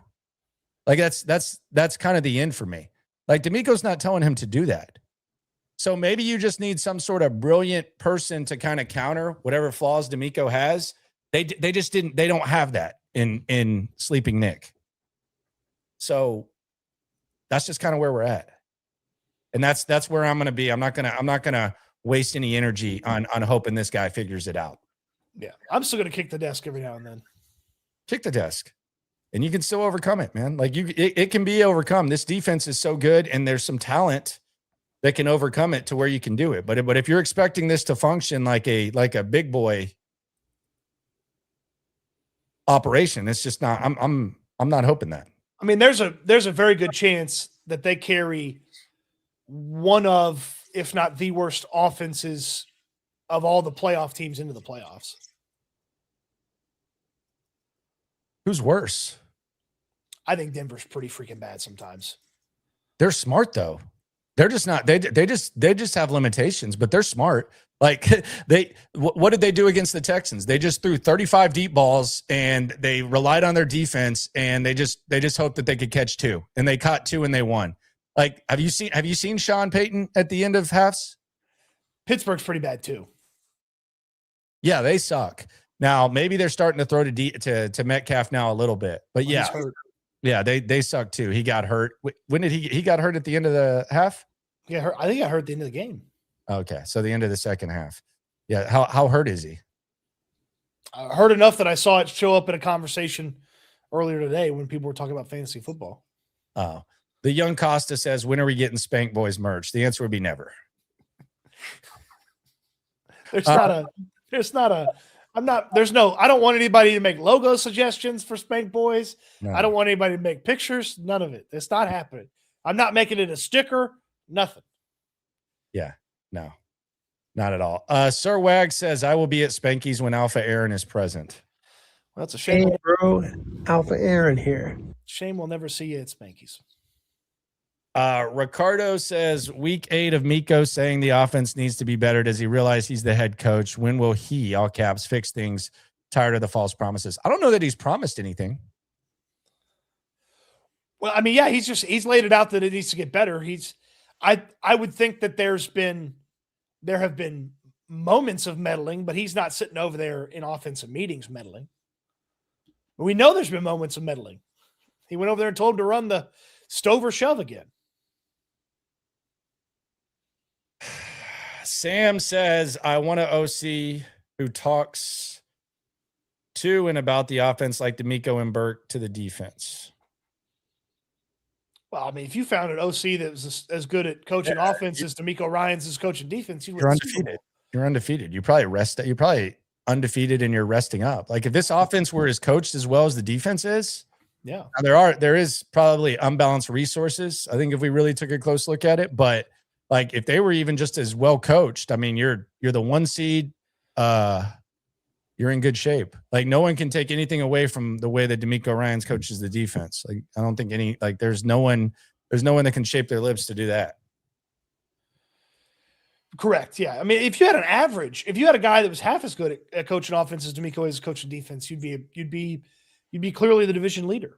Speaker 1: Like that's kind of the end for me. Like D'Amico's not telling him to do that. So maybe you just need some sort of brilliant person to kind of counter whatever flaws D'Amico has. They don't have that in sleeping Nick. So that's just kind of where we're at. And that's where I'm going to be. I'm not going to waste any energy on hoping this guy figures it out.
Speaker 2: Yeah, I'm still going to kick the desk every now and then.
Speaker 1: Kick the desk. And you can still overcome it, man. Like it can be overcome. This defense is so good, and there's some talent that can overcome it to where you can do it. But if you're expecting this to function like a big boy operation, it's just not. I'm not hoping that.
Speaker 2: I mean, there's a very good chance that they carry one of, if not the worst offenses of all the playoff teams into the playoffs.
Speaker 1: Who's worse?
Speaker 2: I think Denver's pretty freaking bad sometimes.
Speaker 1: They're smart though. They're just not. They just have limitations, but they're smart. Like what did they do against the Texans? They just threw 35 deep balls and they relied on their defense, and they just hoped that they could catch 2, and they caught 2 and they won. Like, have you seen Sean Payton at the end of halves?
Speaker 2: Pittsburgh's pretty bad too.
Speaker 1: Yeah, they suck. Now maybe they're starting to throw to Metcalf now a little bit, but yeah, they suck too. He got hurt. When did he got hurt at the end of the half?
Speaker 2: Yeah, I think I heard at the end of the game.
Speaker 1: Okay, so the end of the second half. Yeah, how hurt is he?
Speaker 2: I heard enough that I saw it show up in a conversation earlier today when people were talking about fantasy football.
Speaker 1: Oh, the young Costa says, when are we getting Spank Boys merch? The answer would be never.
Speaker 2: I don't want anybody to make logo suggestions for Spank Boys. No. I don't want anybody to make pictures. None of it. It's not happening. I'm not making it a sticker. Nothing.
Speaker 1: Yeah, no, not at all. Sir Wag says, I will be at Spanky's when Alpha Aaron is present.
Speaker 2: Well, that's a shame.
Speaker 4: Hey, bro, Alpha Aaron here.
Speaker 2: Shame we'll never see you at Spanky's.
Speaker 1: Ricardo says, week 8 of Miko saying the offense needs to be better. Does he realize he's the head coach? When will he, all caps, fix things? Tired of the false promises. I don't know that he's promised anything.
Speaker 2: Well, I mean, yeah, he's laid it out that it needs to get better. I would think that there have been moments of meddling, but he's not sitting over there in offensive meetings meddling. But we know there's been moments of meddling. He went over there and told him to run the stove or shove again.
Speaker 1: Sam says, I want an OC who talks to and about the offense like D'Amico and Burke to the defense.
Speaker 2: Well, I mean, if you found an OC that was as good at coaching offense as D'Amico Ryans is coaching defense,
Speaker 1: you're undefeated. You're undefeated. You're probably undefeated and you're resting up. Like, if this offense were as coached as well as the defense is,
Speaker 2: yeah,
Speaker 1: there is probably unbalanced resources. I think if we really took a close look at it, but like if they were even just as well coached, I mean, you're the 1 seed. You're in good shape. Like, no one can take anything away from the way that D'Amico Ryans coaches the defense. Like, I don't think there's no one that can shape their lips to do that.
Speaker 2: Correct. Yeah. I mean, if you had a guy that was half as good at coaching offense as D'Amico is coaching defense, you'd be clearly the division leader.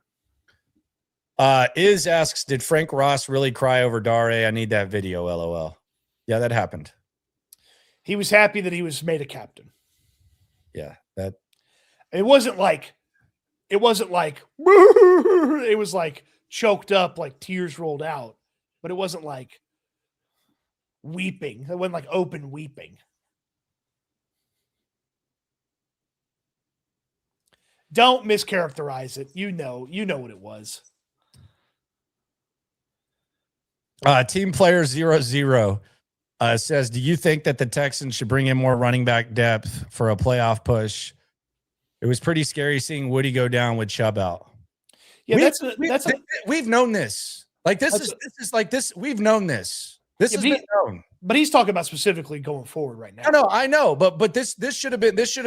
Speaker 1: Iz asks, did Frank Ross really cry over Dare? I need that video. LOL. Yeah, that happened.
Speaker 2: He was happy that he was made a captain.
Speaker 1: Yeah, that
Speaker 2: it wasn't like it was like choked up, like tears rolled out, but it wasn't like weeping. It wasn't like open weeping. Don't mischaracterize it. You know what it was.
Speaker 1: Team player 00 says, do you think that the Texans should bring in more running back depth for a playoff push? It was pretty scary seeing Woody go down with Chubb out.
Speaker 2: Yeah,
Speaker 1: we've known this. Like, this is like this. We've known this. This has been known.
Speaker 2: But he's talking about specifically going forward right now.
Speaker 1: I know, but this should have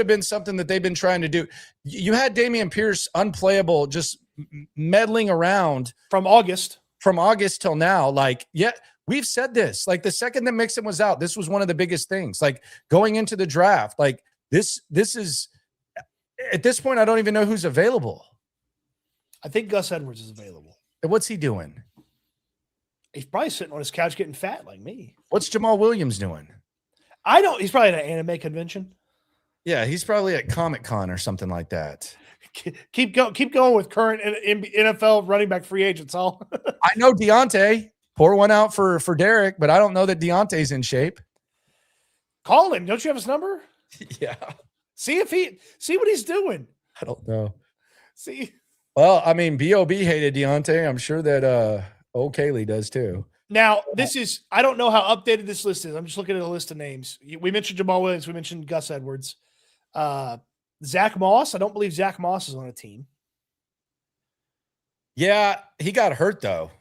Speaker 1: been something that they've been trying to do. You had Dameon Pierce unplayable, just meddling around
Speaker 2: from August
Speaker 1: till now. Like, yeah, we've said this. Like, the second that Mixon was out, this was one of the biggest things. Like, going into the draft, like this is at this point, I don't even know who's available.
Speaker 2: I think Gus Edwards is available.
Speaker 1: And what's he doing?
Speaker 2: He's probably sitting on his couch getting fat like me.
Speaker 1: What's Jamal Williams doing?
Speaker 2: He's probably at an anime convention.
Speaker 1: Yeah, he's probably at Comic-Con or something like that.
Speaker 2: Keep going with current NFL running back free agents. All
Speaker 1: I know Deontay. Pour one out for Derek, but I don't know that Deontay's in shape.
Speaker 2: Call him. Don't you have his number?
Speaker 1: Yeah.
Speaker 2: See what he's doing.
Speaker 1: I don't know.
Speaker 2: See.
Speaker 1: Well, I mean, B.O.B. hated Deontay. I'm sure that old Kaylee does too.
Speaker 2: Now, I don't know how updated this list is. I'm just looking at a list of names. We mentioned Jamal Williams. We mentioned Gus Edwards. Zach Moss. I don't believe Zach Moss is on a team.
Speaker 1: Yeah, he got hurt though.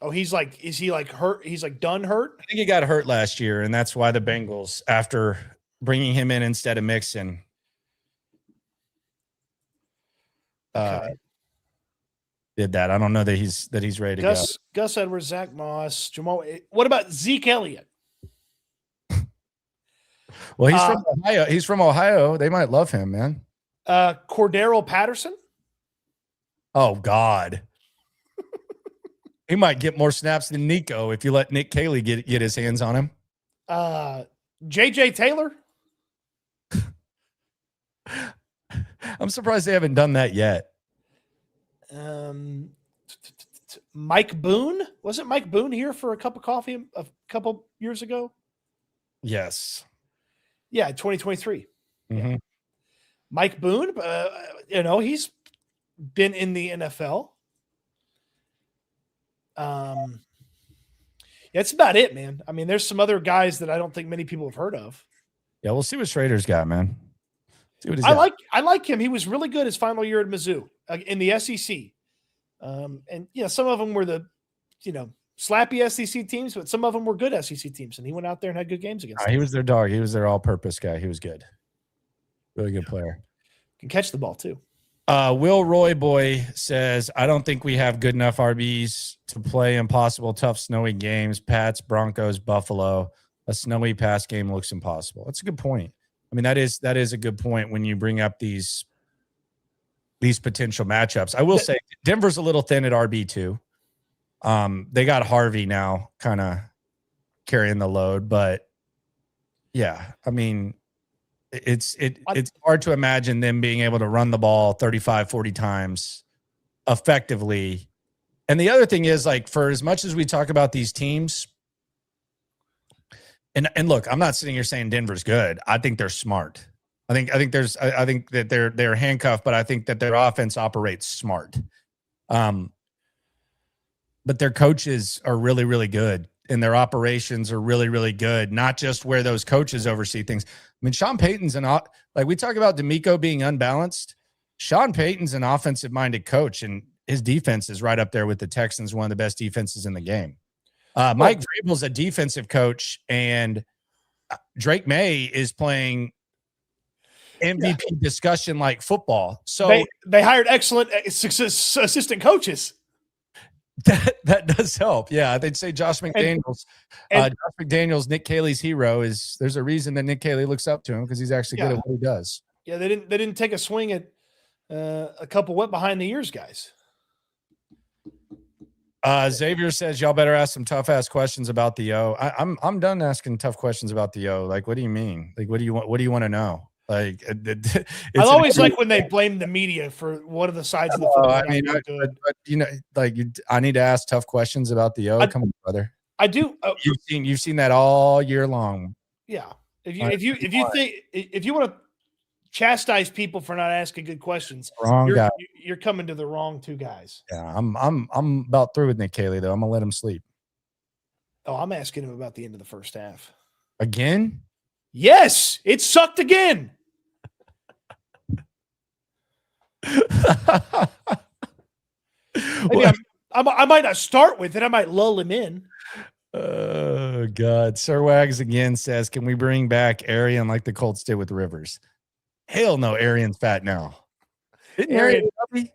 Speaker 2: Oh, is he like hurt? He's like done hurt?
Speaker 1: I think he got hurt last year, and that's why the Bengals, after bringing him in instead of Mixon, did that. I don't know that he's ready to go.
Speaker 2: Gus Edwards, Zach Moss, Jamal. What about Zeke Elliott?
Speaker 1: Well, he's from Ohio. He's from Ohio. They might love him, man.
Speaker 2: Cordero Patterson.
Speaker 1: Oh God. He might get more snaps than Nico if you let Nick Caley get his hands on him.
Speaker 2: JJ Taylor.
Speaker 1: I'm surprised they haven't done that yet.
Speaker 2: Mike Boone. Wasn't Mike Boone here for a cup of coffee a couple years ago?
Speaker 1: Yes.
Speaker 2: Yeah, 2023.
Speaker 1: Mm-hmm.
Speaker 2: Yeah. Mike Boone, he's been in the NFL. That's about it, man. I mean, there's some other guys that I don't think many people have heard of.
Speaker 1: Yeah, we'll see what Schrader's got, man. See what he's
Speaker 2: I
Speaker 1: got.
Speaker 2: like him. He was really good his final year at Mizzou in the SEC. And some of them were the, slappy SEC teams, but some of them were good SEC teams, and he went out there and had good games against them.
Speaker 1: He was their dog. He was their all-purpose guy. He was good. Really good player.
Speaker 2: Can catch the ball too.
Speaker 1: Will Roy Boy says, I don't think we have good enough RBs to play impossible, tough, snowy games. Pats, Broncos, Buffalo. A snowy pass game looks impossible. That's a good point. I mean, that is a good point when you bring up these potential matchups. I will say Denver's a little thin at RB too. They got Harvey now kind of carrying the load, but yeah, I mean, it's hard to imagine them being able to run the ball 35, 40 times effectively. And the other thing is, like, for as much as we talk about these teams, and look, I'm not sitting here saying Denver's good. I think they're smart. I think that they're handcuffed, but I think that their offense operates smart. But their coaches are really, really good, and their operations are really, really good. Not just where those coaches oversee things. I mean, Sean Payton's like we talk about D'Amico being unbalanced. Sean Payton's an offensive-minded coach, and his defense is right up there with the Texans, one of the best defenses in the game. Mike Vrabel's a defensive coach, and Drake May is playing MVP discussion like football. So
Speaker 2: they hired excellent assistant coaches.
Speaker 1: That does help. Yeah, they'd say Josh McDaniels. Josh McDaniels, Nick Caley's hero, there's a reason that Nick Caley looks up to him because he's actually good at what he does.
Speaker 2: Yeah, they didn't take a swing at a couple wet behind the ears guys.
Speaker 1: Xavier says y'all better ask some tough ass questions about the O. I'm done asking tough questions about the O. Like, what do you mean? Like, what do you want to know? Like,
Speaker 2: I always like when they blame the media for one of the sides of the football.
Speaker 1: I mean, I need to ask tough questions about the O. Come on, brother.
Speaker 2: I do.
Speaker 1: You've seen that all year long.
Speaker 2: Yeah. If you want to chastise people for not asking good questions, you're coming to the wrong two guys.
Speaker 1: Yeah, I'm about through with Nick Caley though. I'm gonna let him sleep.
Speaker 2: Oh, I'm asking him about the end of the first half.
Speaker 1: Again?
Speaker 2: Yes, it sucked again. Maybe I might not start with it. I might lull him in.
Speaker 1: Oh, God. Sir Wags again says, can we bring back Arian like the Colts did with Rivers? Hell no, Arian's fat now. Isn't Arian chubby?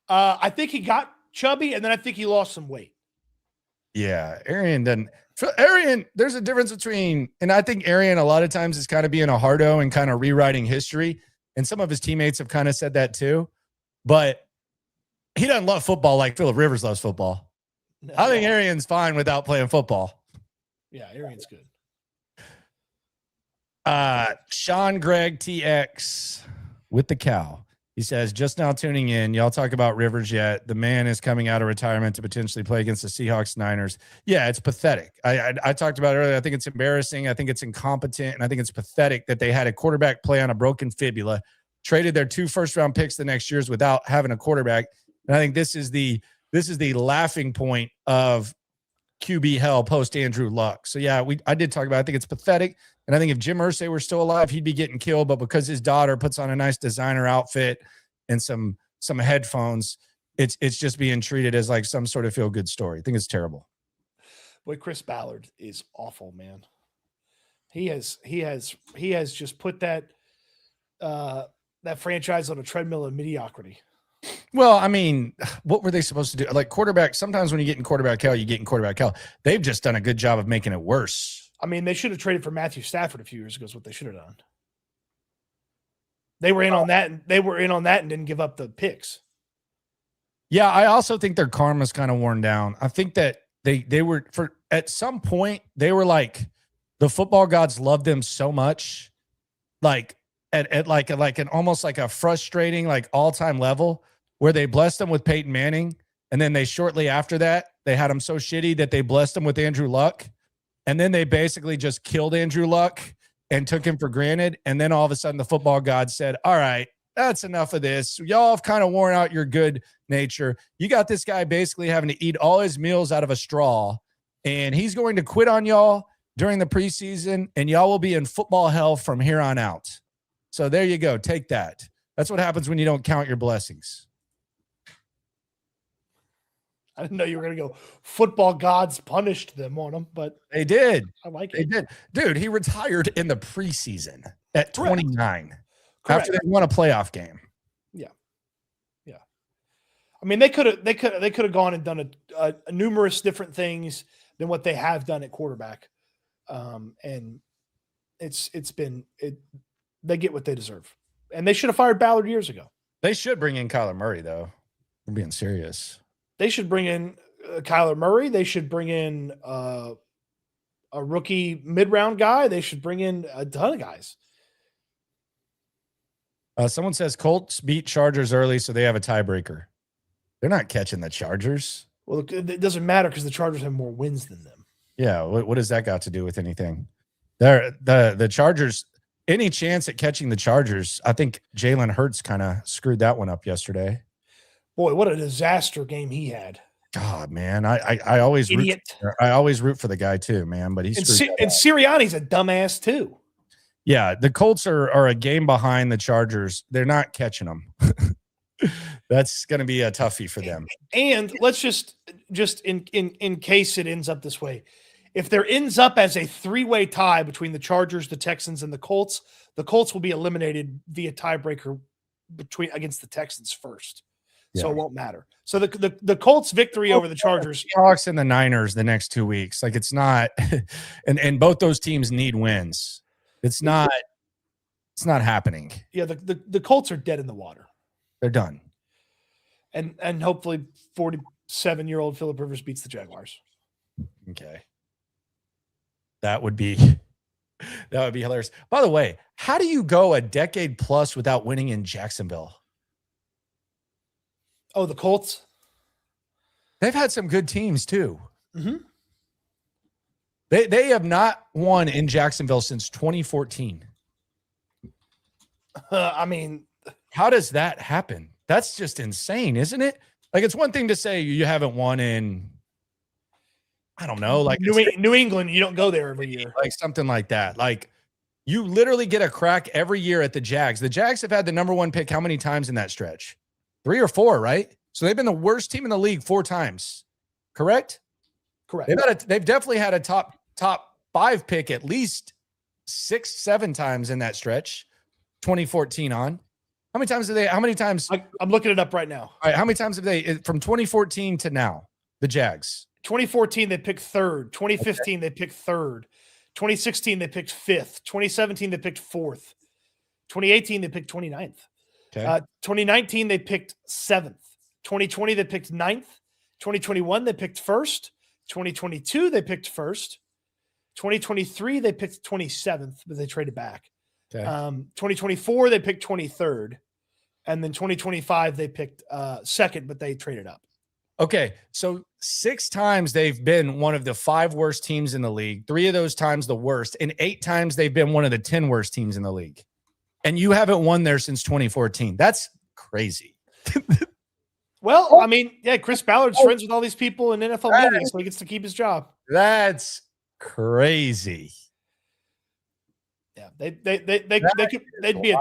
Speaker 2: I think he got chubby, and then I think he lost some weight.
Speaker 1: Yeah, Arian doesn't. Arian, there's a difference between, and I think Arian a lot of times is kind of being a hardo and kind of rewriting history. And some of his teammates have kind of said that too. But he doesn't love football like Phillip Rivers loves football. No. I think Arian's fine without playing football.
Speaker 2: Yeah, Arian's good.
Speaker 1: Sean Gregg TX with the cow. He says, just now tuning in, y'all talk about Rivers yet. The man is coming out of retirement to potentially play against the Seahawks Niners. Yeah, it's pathetic. I talked about it earlier. I think it's embarrassing. I think it's incompetent. And I think it's pathetic that they had a quarterback play on a broken fibula, traded their 2 first-round picks the next years without having a quarterback. And I think this is the laughing point of QB hell post Andrew Luck. So yeah, I did talk about it. I think it's pathetic. And I think if Jim Irsay were still alive, he'd be getting killed. But because his daughter puts on a nice designer outfit and some headphones, it's just being treated as like some sort of feel-good story. I think it's terrible.
Speaker 2: Boy, Chris Ballard is awful, man. He has just put that franchise on a treadmill of mediocrity.
Speaker 1: Well, I mean, what were they supposed to do? Like quarterback, sometimes when you get in quarterback hell, you get in quarterback hell. They've just done a good job of making it worse.
Speaker 2: I mean, they should have traded for Matthew Stafford a few years ago is what they should have done. They were in on that, and didn't give up the picks.
Speaker 1: Yeah, I also think their karma's kind of worn down. I think that they were at some point they were like the football gods loved them so much, like at like an almost like a frustrating like all-time level where they blessed them with Peyton Manning, and then they shortly after that they had him so shitty that they blessed him with Andrew Luck, and then they basically just killed Andrew Luck and took him for granted. And then all of a sudden the football god said, all right, that's enough of this. Y'all have kind of worn out your good nature. You got this guy basically having to eat all his meals out of a straw, and he's going to quit on y'all during the preseason, and y'all will be in football hell from here on out. So there you go. Take that. That's what happens when you don't count your blessings.
Speaker 2: I didn't know you were going to go football gods punished them on him, but
Speaker 1: they did.
Speaker 2: I like it.
Speaker 1: They did. Dude, he retired in the preseason at 29
Speaker 2: Correct.
Speaker 1: after they won a playoff game.
Speaker 2: Yeah. Yeah. I mean, they could have gone and done a numerous different things than what they have done at quarterback. And they get what they deserve. And they should have fired Ballard years ago.
Speaker 1: They should bring in Kyler Murray, though. I'm being serious.
Speaker 2: They should bring in Kyler Murray. They should bring in a rookie mid-round guy. They should bring in a ton of guys.
Speaker 1: Someone says Colts beat Chargers early, so they have a tiebreaker. They're not catching the Chargers.
Speaker 2: Well, it doesn't matter because the Chargers have more wins than them.
Speaker 1: Yeah, what does that got to do with anything? The Chargers, any chance at catching the Chargers, I think Jalen Hurts kind of screwed that one up yesterday.
Speaker 2: Boy, what a disaster game he had.
Speaker 1: God, man, I always root for the guy too, man. But he's
Speaker 2: and Sirianni's a dumbass too.
Speaker 1: Yeah, the Colts are a game behind the Chargers. They're not catching them. That's going to be a toughie for them. And
Speaker 2: let's just in case it ends up this way, if there ends up as a 3-way tie between the Chargers, the Texans, and the Colts will be eliminated via tiebreaker against the Texans first. Yeah. So it won't matter. So the Colts victory over the Chargers,
Speaker 1: Seahawks and the Niners the next 2 weeks. Like it's not, and both those teams need wins. It's not happening.
Speaker 2: Yeah, the Colts are dead in the water.
Speaker 1: They're done.
Speaker 2: And hopefully 47-year-old Phillip Rivers beats the Jaguars.
Speaker 1: Okay. That would be hilarious. By the way, how do you go a decade plus without winning in Jacksonville?
Speaker 2: Oh, the Colts?
Speaker 1: They've had some good teams too.
Speaker 2: Mm-hmm.
Speaker 1: They have not won in Jacksonville since 2014.
Speaker 2: I mean,
Speaker 1: how does that happen? That's just insane, isn't it? Like it's one thing to say you haven't won in, I don't know, like
Speaker 2: New England. You don't go there every year,
Speaker 1: like something like that. Like you literally get a crack every year at the Jags. The Jags have had the number 1 pick how many times in that stretch? 3 or 4, right? So they've been the worst team in the league 4 times. Correct?
Speaker 2: Correct.
Speaker 1: They've definitely had a top 5 pick at least 6, 7 times in that stretch. 2014 on. How many times?
Speaker 2: I'm looking it up right now.
Speaker 1: All right. How many times have they from 2014 to now? The Jags.
Speaker 2: 2014 they picked 3rd. 2015 they picked 3rd. 2016 they picked 5th. 2017 they picked 4th. 2018 they picked 29th.
Speaker 1: Okay.
Speaker 2: 2019 they picked 7th. 2020 they picked 9th. 2021 they picked 1st. 2022 they picked 1st. 2023 they picked 27th, but they traded back.
Speaker 1: Okay.
Speaker 2: 2024 they picked 23rd. And then 2025, they picked second, but they traded up.
Speaker 1: Okay, so 6 times they've been one of the 5 worst teams in the league. 3 of those times the worst, and 8 times they've been one of the 10 worst teams in the league. And you haven't won there since 2014. That's crazy.
Speaker 2: Well, I mean, yeah, Chris Ballard's friends with all these people in NFL media, so he gets to keep his job.
Speaker 1: That's crazy.
Speaker 2: Yeah, they'd be a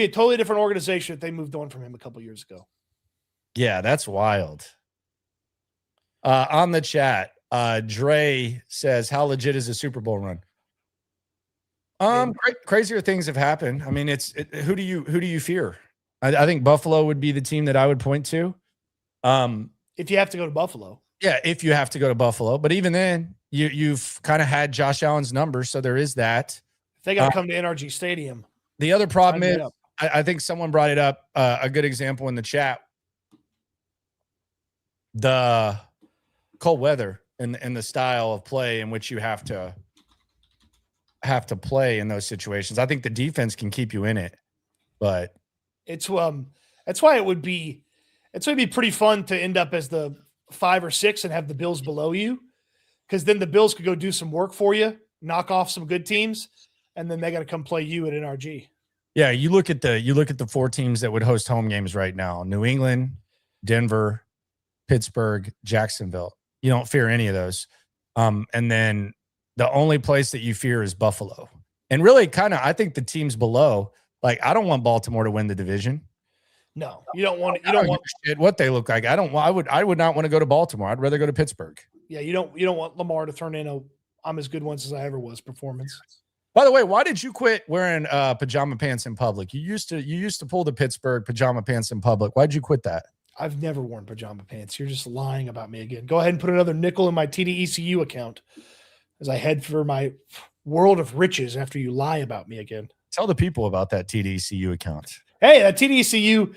Speaker 2: totally different organization if they moved on from him a couple years ago.
Speaker 1: Yeah, that's wild. On the chat, Dre says, "How legit is a Super Bowl run?" Crazier things have happened. I mean, who do you fear? I think Buffalo would be the team that I would point to.
Speaker 2: If you have to go to Buffalo.
Speaker 1: Yeah, if you have to go to Buffalo. But even then, you've kind of had Josh Allen's numbers, so there is that.
Speaker 2: If they got to come to NRG Stadium.
Speaker 1: The other problem is, I think someone brought it up, a good example in the chat. The cold weather and the style of play in which you have to play in those situations. I think the defense can keep you in it, but
Speaker 2: that's why it would be pretty fun to end up as the 5 or 6 and have the Bills below you, because then the Bills could go do some work for you, knock off some good teams, and then they got to come play you at NRG.
Speaker 1: Yeah, you look at the 4 teams that would host home games right now: New England, Denver, Pittsburgh, Jacksonville. You don't fear any of those. And then the only place that you fear is Buffalo. And really I think the teams below, like, I don't want Baltimore to win the division.
Speaker 2: No, you don't want
Speaker 1: what they look like. I would not want to go to Baltimore. I'd rather go to Pittsburgh.
Speaker 2: Yeah, you don't want Lamar to turn in I'm as good once as I ever was performance.
Speaker 1: By the way, why did you quit wearing pajama pants in public? You used to pull the Pittsburgh pajama pants in public. Why'd you quit that?
Speaker 2: I've never worn pajama pants. You're just lying about me again. Go ahead and put another nickel in my TDECU account as I head for my world of riches after you lie about me again.
Speaker 1: Tell the people about that TDECU account.
Speaker 2: Hey, that TDECU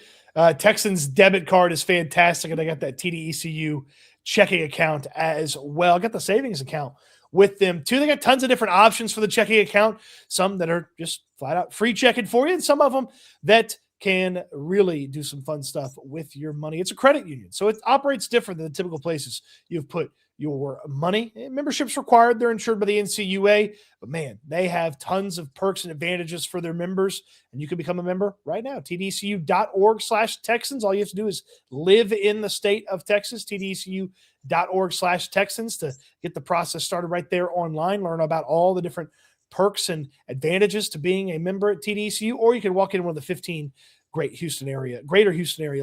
Speaker 2: Texans debit card is fantastic, and I got that TDECU checking account as well. I got the savings account with them too. They got tons of different options for the checking account. Some that are just flat out free checking for you, and some of them that can really do some fun stuff with your money. It's a credit union, so it operates different than the typical places you've put your money. Membership's required. They're insured by the NCUA, but man, they have tons of perks and advantages for their members, and you can become a member right now. TDECU.org/Texans. All you have to do is live in the state of Texas. TDECU.org/Texans to get the process started right there online. Learn about all the different perks and advantages to being a member at TDECU, or you can walk in one of the 15 greater Houston area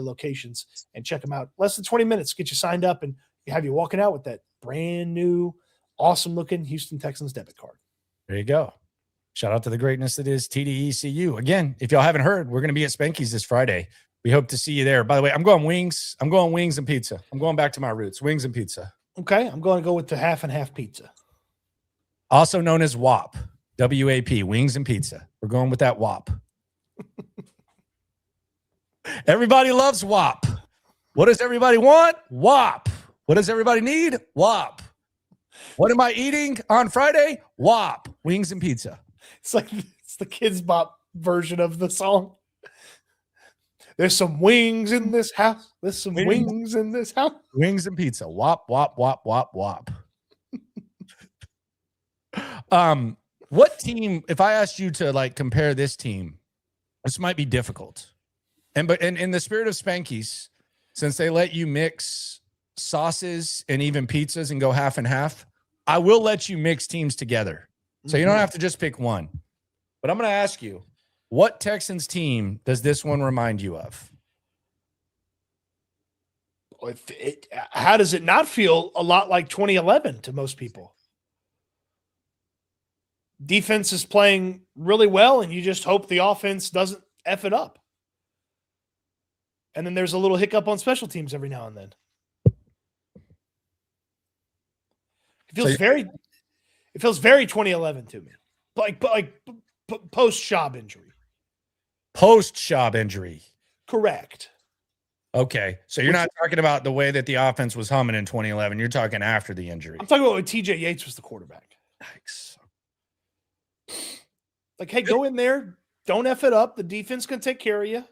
Speaker 2: locations and check them out. Less than 20 minutes, get you signed up, and have you walking out with that brand new, awesome looking Houston Texans debit card.
Speaker 1: There you go. Shout out to the greatness that is TDECU. Again, if y'all haven't heard, we're going to be at Spanky's this Friday. We hope to see you there. By the way, I'm going wings and pizza. I'm going back to my roots, wings and pizza.
Speaker 2: Okay. I'm going to go with the half and half pizza.
Speaker 1: Also known as WAP. WAP, wings and pizza. We're going with that WAP. Everybody loves WAP. What does everybody want? WAP. What does everybody need? WAP. What am I eating on Friday? WAP. Wings and pizza.
Speaker 2: It's the Kids Bop version of the song. There's some wings in this house. There's some wings in this house.
Speaker 1: Wings and pizza. WAP, WAP, WAP, WAP, WAP. What team, if I asked you to compare this team, this might be difficult. But in the spirit of Spanky's, since they let you mix sauces and even pizzas and go half and half, I will let you mix teams together. So you don't have to just pick one. But I'm going to ask you, what Texans team does this one remind you of?
Speaker 2: How does it not feel a lot like 2011 to most people? Defense is playing really well, and you just hope the offense doesn't F it up. And then there's a little hiccup on special teams every now and then. It feels very 2011 to me. Like post-Schaub injury.
Speaker 1: Post-Schaub injury.
Speaker 2: Correct.
Speaker 1: Okay. So you're not talking about the way that the offense was humming in 2011. You're talking after the injury.
Speaker 2: I'm talking about when TJ Yates was the quarterback.
Speaker 1: Yikes.
Speaker 2: Like, hey, go in there. Don't F it up. The defense can take care of you.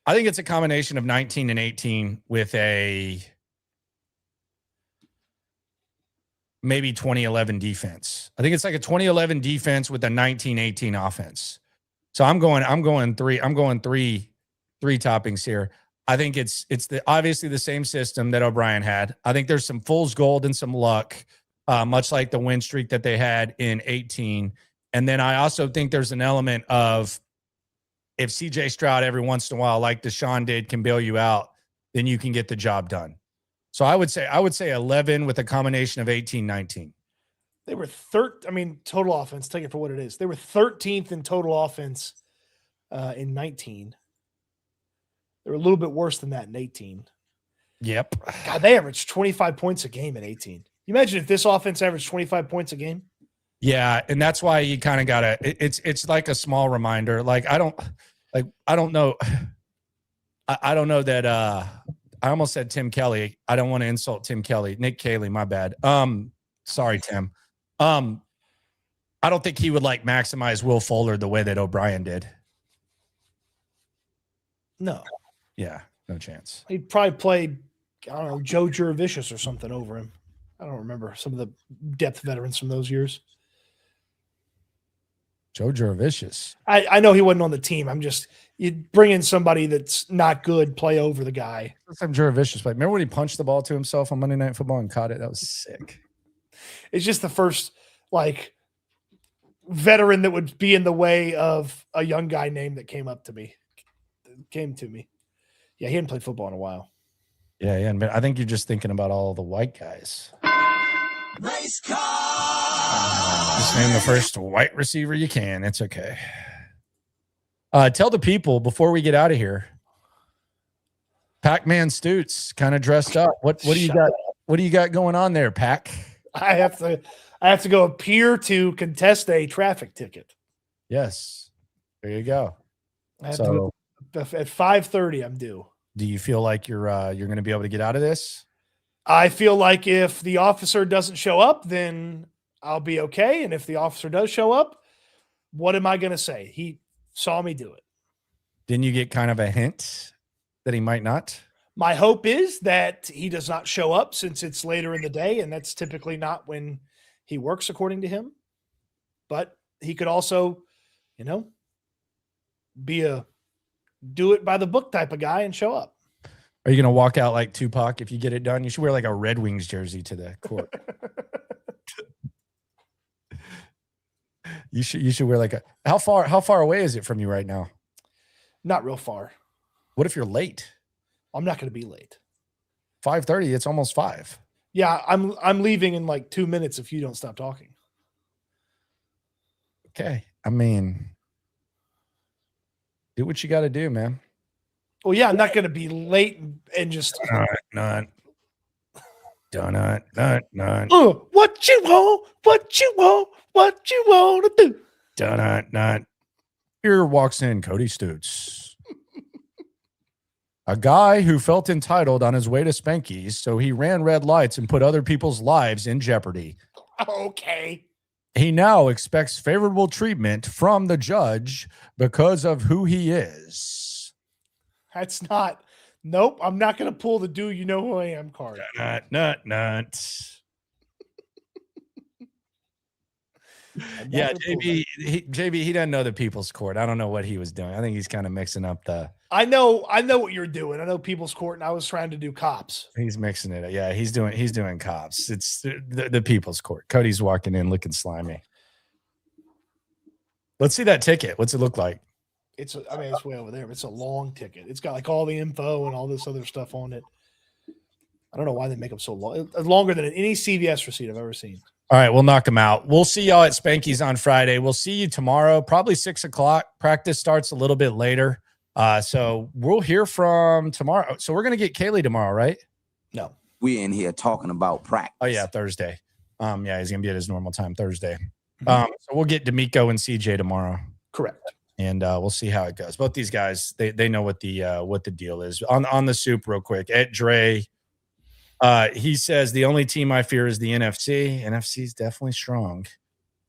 Speaker 1: I think it's a combination of 19 and 18 with a maybe 2011 defense. I think it's like a 2011 defense with a 1918 offense. So I'm going three toppings here. I think it's obviously the same system that O'Brien had. I think there's some fool's gold and some luck, much like the win streak that they had in 18. And then I also think there's an element of if CJ Stroud every once in a while, like Deshaun did, can bail you out, then you can get the job done. So I would say 11 with a combination of 18, 19.
Speaker 2: They were total offense, take it for what it is. They were 13th in total offense in 19. They were a little bit worse than that in 18.
Speaker 1: Yep.
Speaker 2: God, they averaged 25 points a game in 18. You imagine if this offense averaged 25 points a game?
Speaker 1: Yeah, and that's why you kind of gotta. It's like a small reminder. Like I don't know. I don't know that. I almost said Tim Kelly. I don't want to insult Tim Kelly. Nick Caley, my bad. Sorry, Tim. I don't think he would like maximize Will Fuller the way that O'Brien did.
Speaker 2: No.
Speaker 1: Yeah, no chance.
Speaker 2: He'd probably play, I don't know, Joe Jurevicius or something over him. I don't remember some of the depth veterans from those years.
Speaker 1: Joe Jurevicius.
Speaker 2: I know he wasn't on the team. You bring in somebody that's not good, play over the guy.
Speaker 1: First time Jurevicius played. Remember when he punched the ball to himself on Monday Night Football and caught it? That was sick.
Speaker 2: It's just the first veteran that would be in the way of a young guy name that came to me. Yeah, he hadn't played football in a while.
Speaker 1: Yeah, but I think you're just thinking about all the white guys. Race car! Just name the first white receiver you can. It's okay. Tell the people before we get out of here. Pac-Man Stoots kind of dressed up. What do you got? What do you got going on there, Pac?
Speaker 2: I have to go appear to contest a traffic ticket.
Speaker 1: Yes. There you go.
Speaker 2: At 5:30, I'm due.
Speaker 1: Do you feel like you're going to be able to get out of this?
Speaker 2: I feel like if the officer doesn't show up, then I'll be okay. And if the officer does show up, what am I going to say? He saw me do it.
Speaker 1: Didn't you get kind of a hint that he might not?
Speaker 2: My hope is that he does not show up since it's later in the day, and that's typically not when he works, according to him. But he could also, be a do it by the book type of guy and show up.
Speaker 1: Are you going to walk out like Tupac if you get it done? You should wear like a Red Wings jersey to the court. You should wear like a how far away is it from you right now?
Speaker 2: Not real far.
Speaker 1: What if you're late?
Speaker 2: I'm not going to be late.
Speaker 1: 5:30, it's almost 5.
Speaker 2: Yeah, I'm leaving in like 2 minutes if you don't stop talking.
Speaker 1: Okay. I mean, do what you got to do, man.
Speaker 2: Well, yeah, I'm not going to be late and just
Speaker 1: Not.
Speaker 2: what you want to do.
Speaker 1: Not. Here walks in Cody Stoots. A guy who felt entitled on his way to Spanky's, so he ran red lights and put other people's lives in jeopardy.
Speaker 2: Okay.
Speaker 1: He now expects favorable treatment from the judge because of who he is.
Speaker 2: That's not. Nope, I'm not going to pull the "Do you know who I am" card.
Speaker 1: Not. Yeah, JB, he doesn't know the people's court. I don't know what he was doing. I think he's kind of mixing up the.
Speaker 2: I know what you're doing. I know people's court, and I was trying to do cops.
Speaker 1: He's mixing it. Yeah, he's doing cops. It's the people's court. Cody's walking in looking slimy. Let's see that ticket. What's it look like?
Speaker 2: It's way over there. But it's a long ticket. It's got like all the info and all this other stuff on it. I don't know why they make them so long. Longer than any CVS receipt I've ever seen. All
Speaker 1: right, we'll knock them out. We'll see y'all at Spanky's on Friday. We'll see you tomorrow, probably 6 o'clock. Practice starts a little bit later. So we'll hear from tomorrow. So we're going to get Kaylee tomorrow, right?
Speaker 2: No.
Speaker 5: We in here talking about practice.
Speaker 1: Oh, yeah, Thursday. Yeah, he's going to be at his normal time Thursday. So we'll get D'Amico and CJ tomorrow.
Speaker 2: Correct.
Speaker 1: And we'll see how it goes. Both these guys, they know what the deal is. On the soup real quick, at Dre, he says the only team I fear is the NFC. NFC is definitely strong.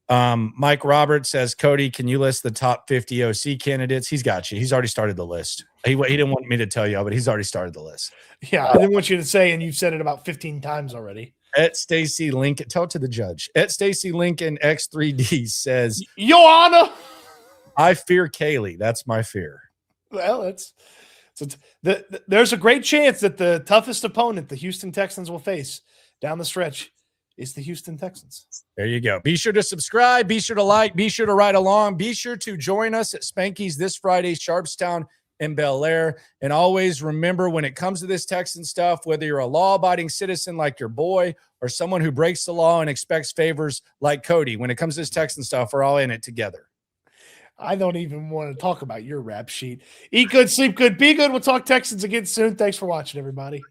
Speaker 1: Mike Roberts says, Cody, can you list the top 50 OC candidates? He's got you. He's already started the list. He didn't want me to tell you, but he's already started the list.
Speaker 2: Yeah, I didn't want you to say, and you've said it about 15 times already.
Speaker 1: At Stacy Lincoln, tell it to the judge. At Stacy Lincoln X3D says,
Speaker 2: Your Honor,
Speaker 1: I fear Kaylee. That's my fear.
Speaker 2: Well, there's a great chance that the toughest opponent the Houston Texans will face down the stretch is the Houston Texans.
Speaker 1: There you go. Be sure to subscribe. Be sure to like. Be sure to ride along. Be sure to join us at Spanky's this Friday, Sharpstown in Bel Air. And always remember, when it comes to this Texan stuff, whether you're a law-abiding citizen like your boy or someone who breaks the law and expects favors like Cody, when it comes to this Texan stuff, we're all in it together.
Speaker 2: I don't even want to talk about your rap sheet. Eat good, sleep good, be good. We'll talk Texans again soon. Thanks for watching, everybody.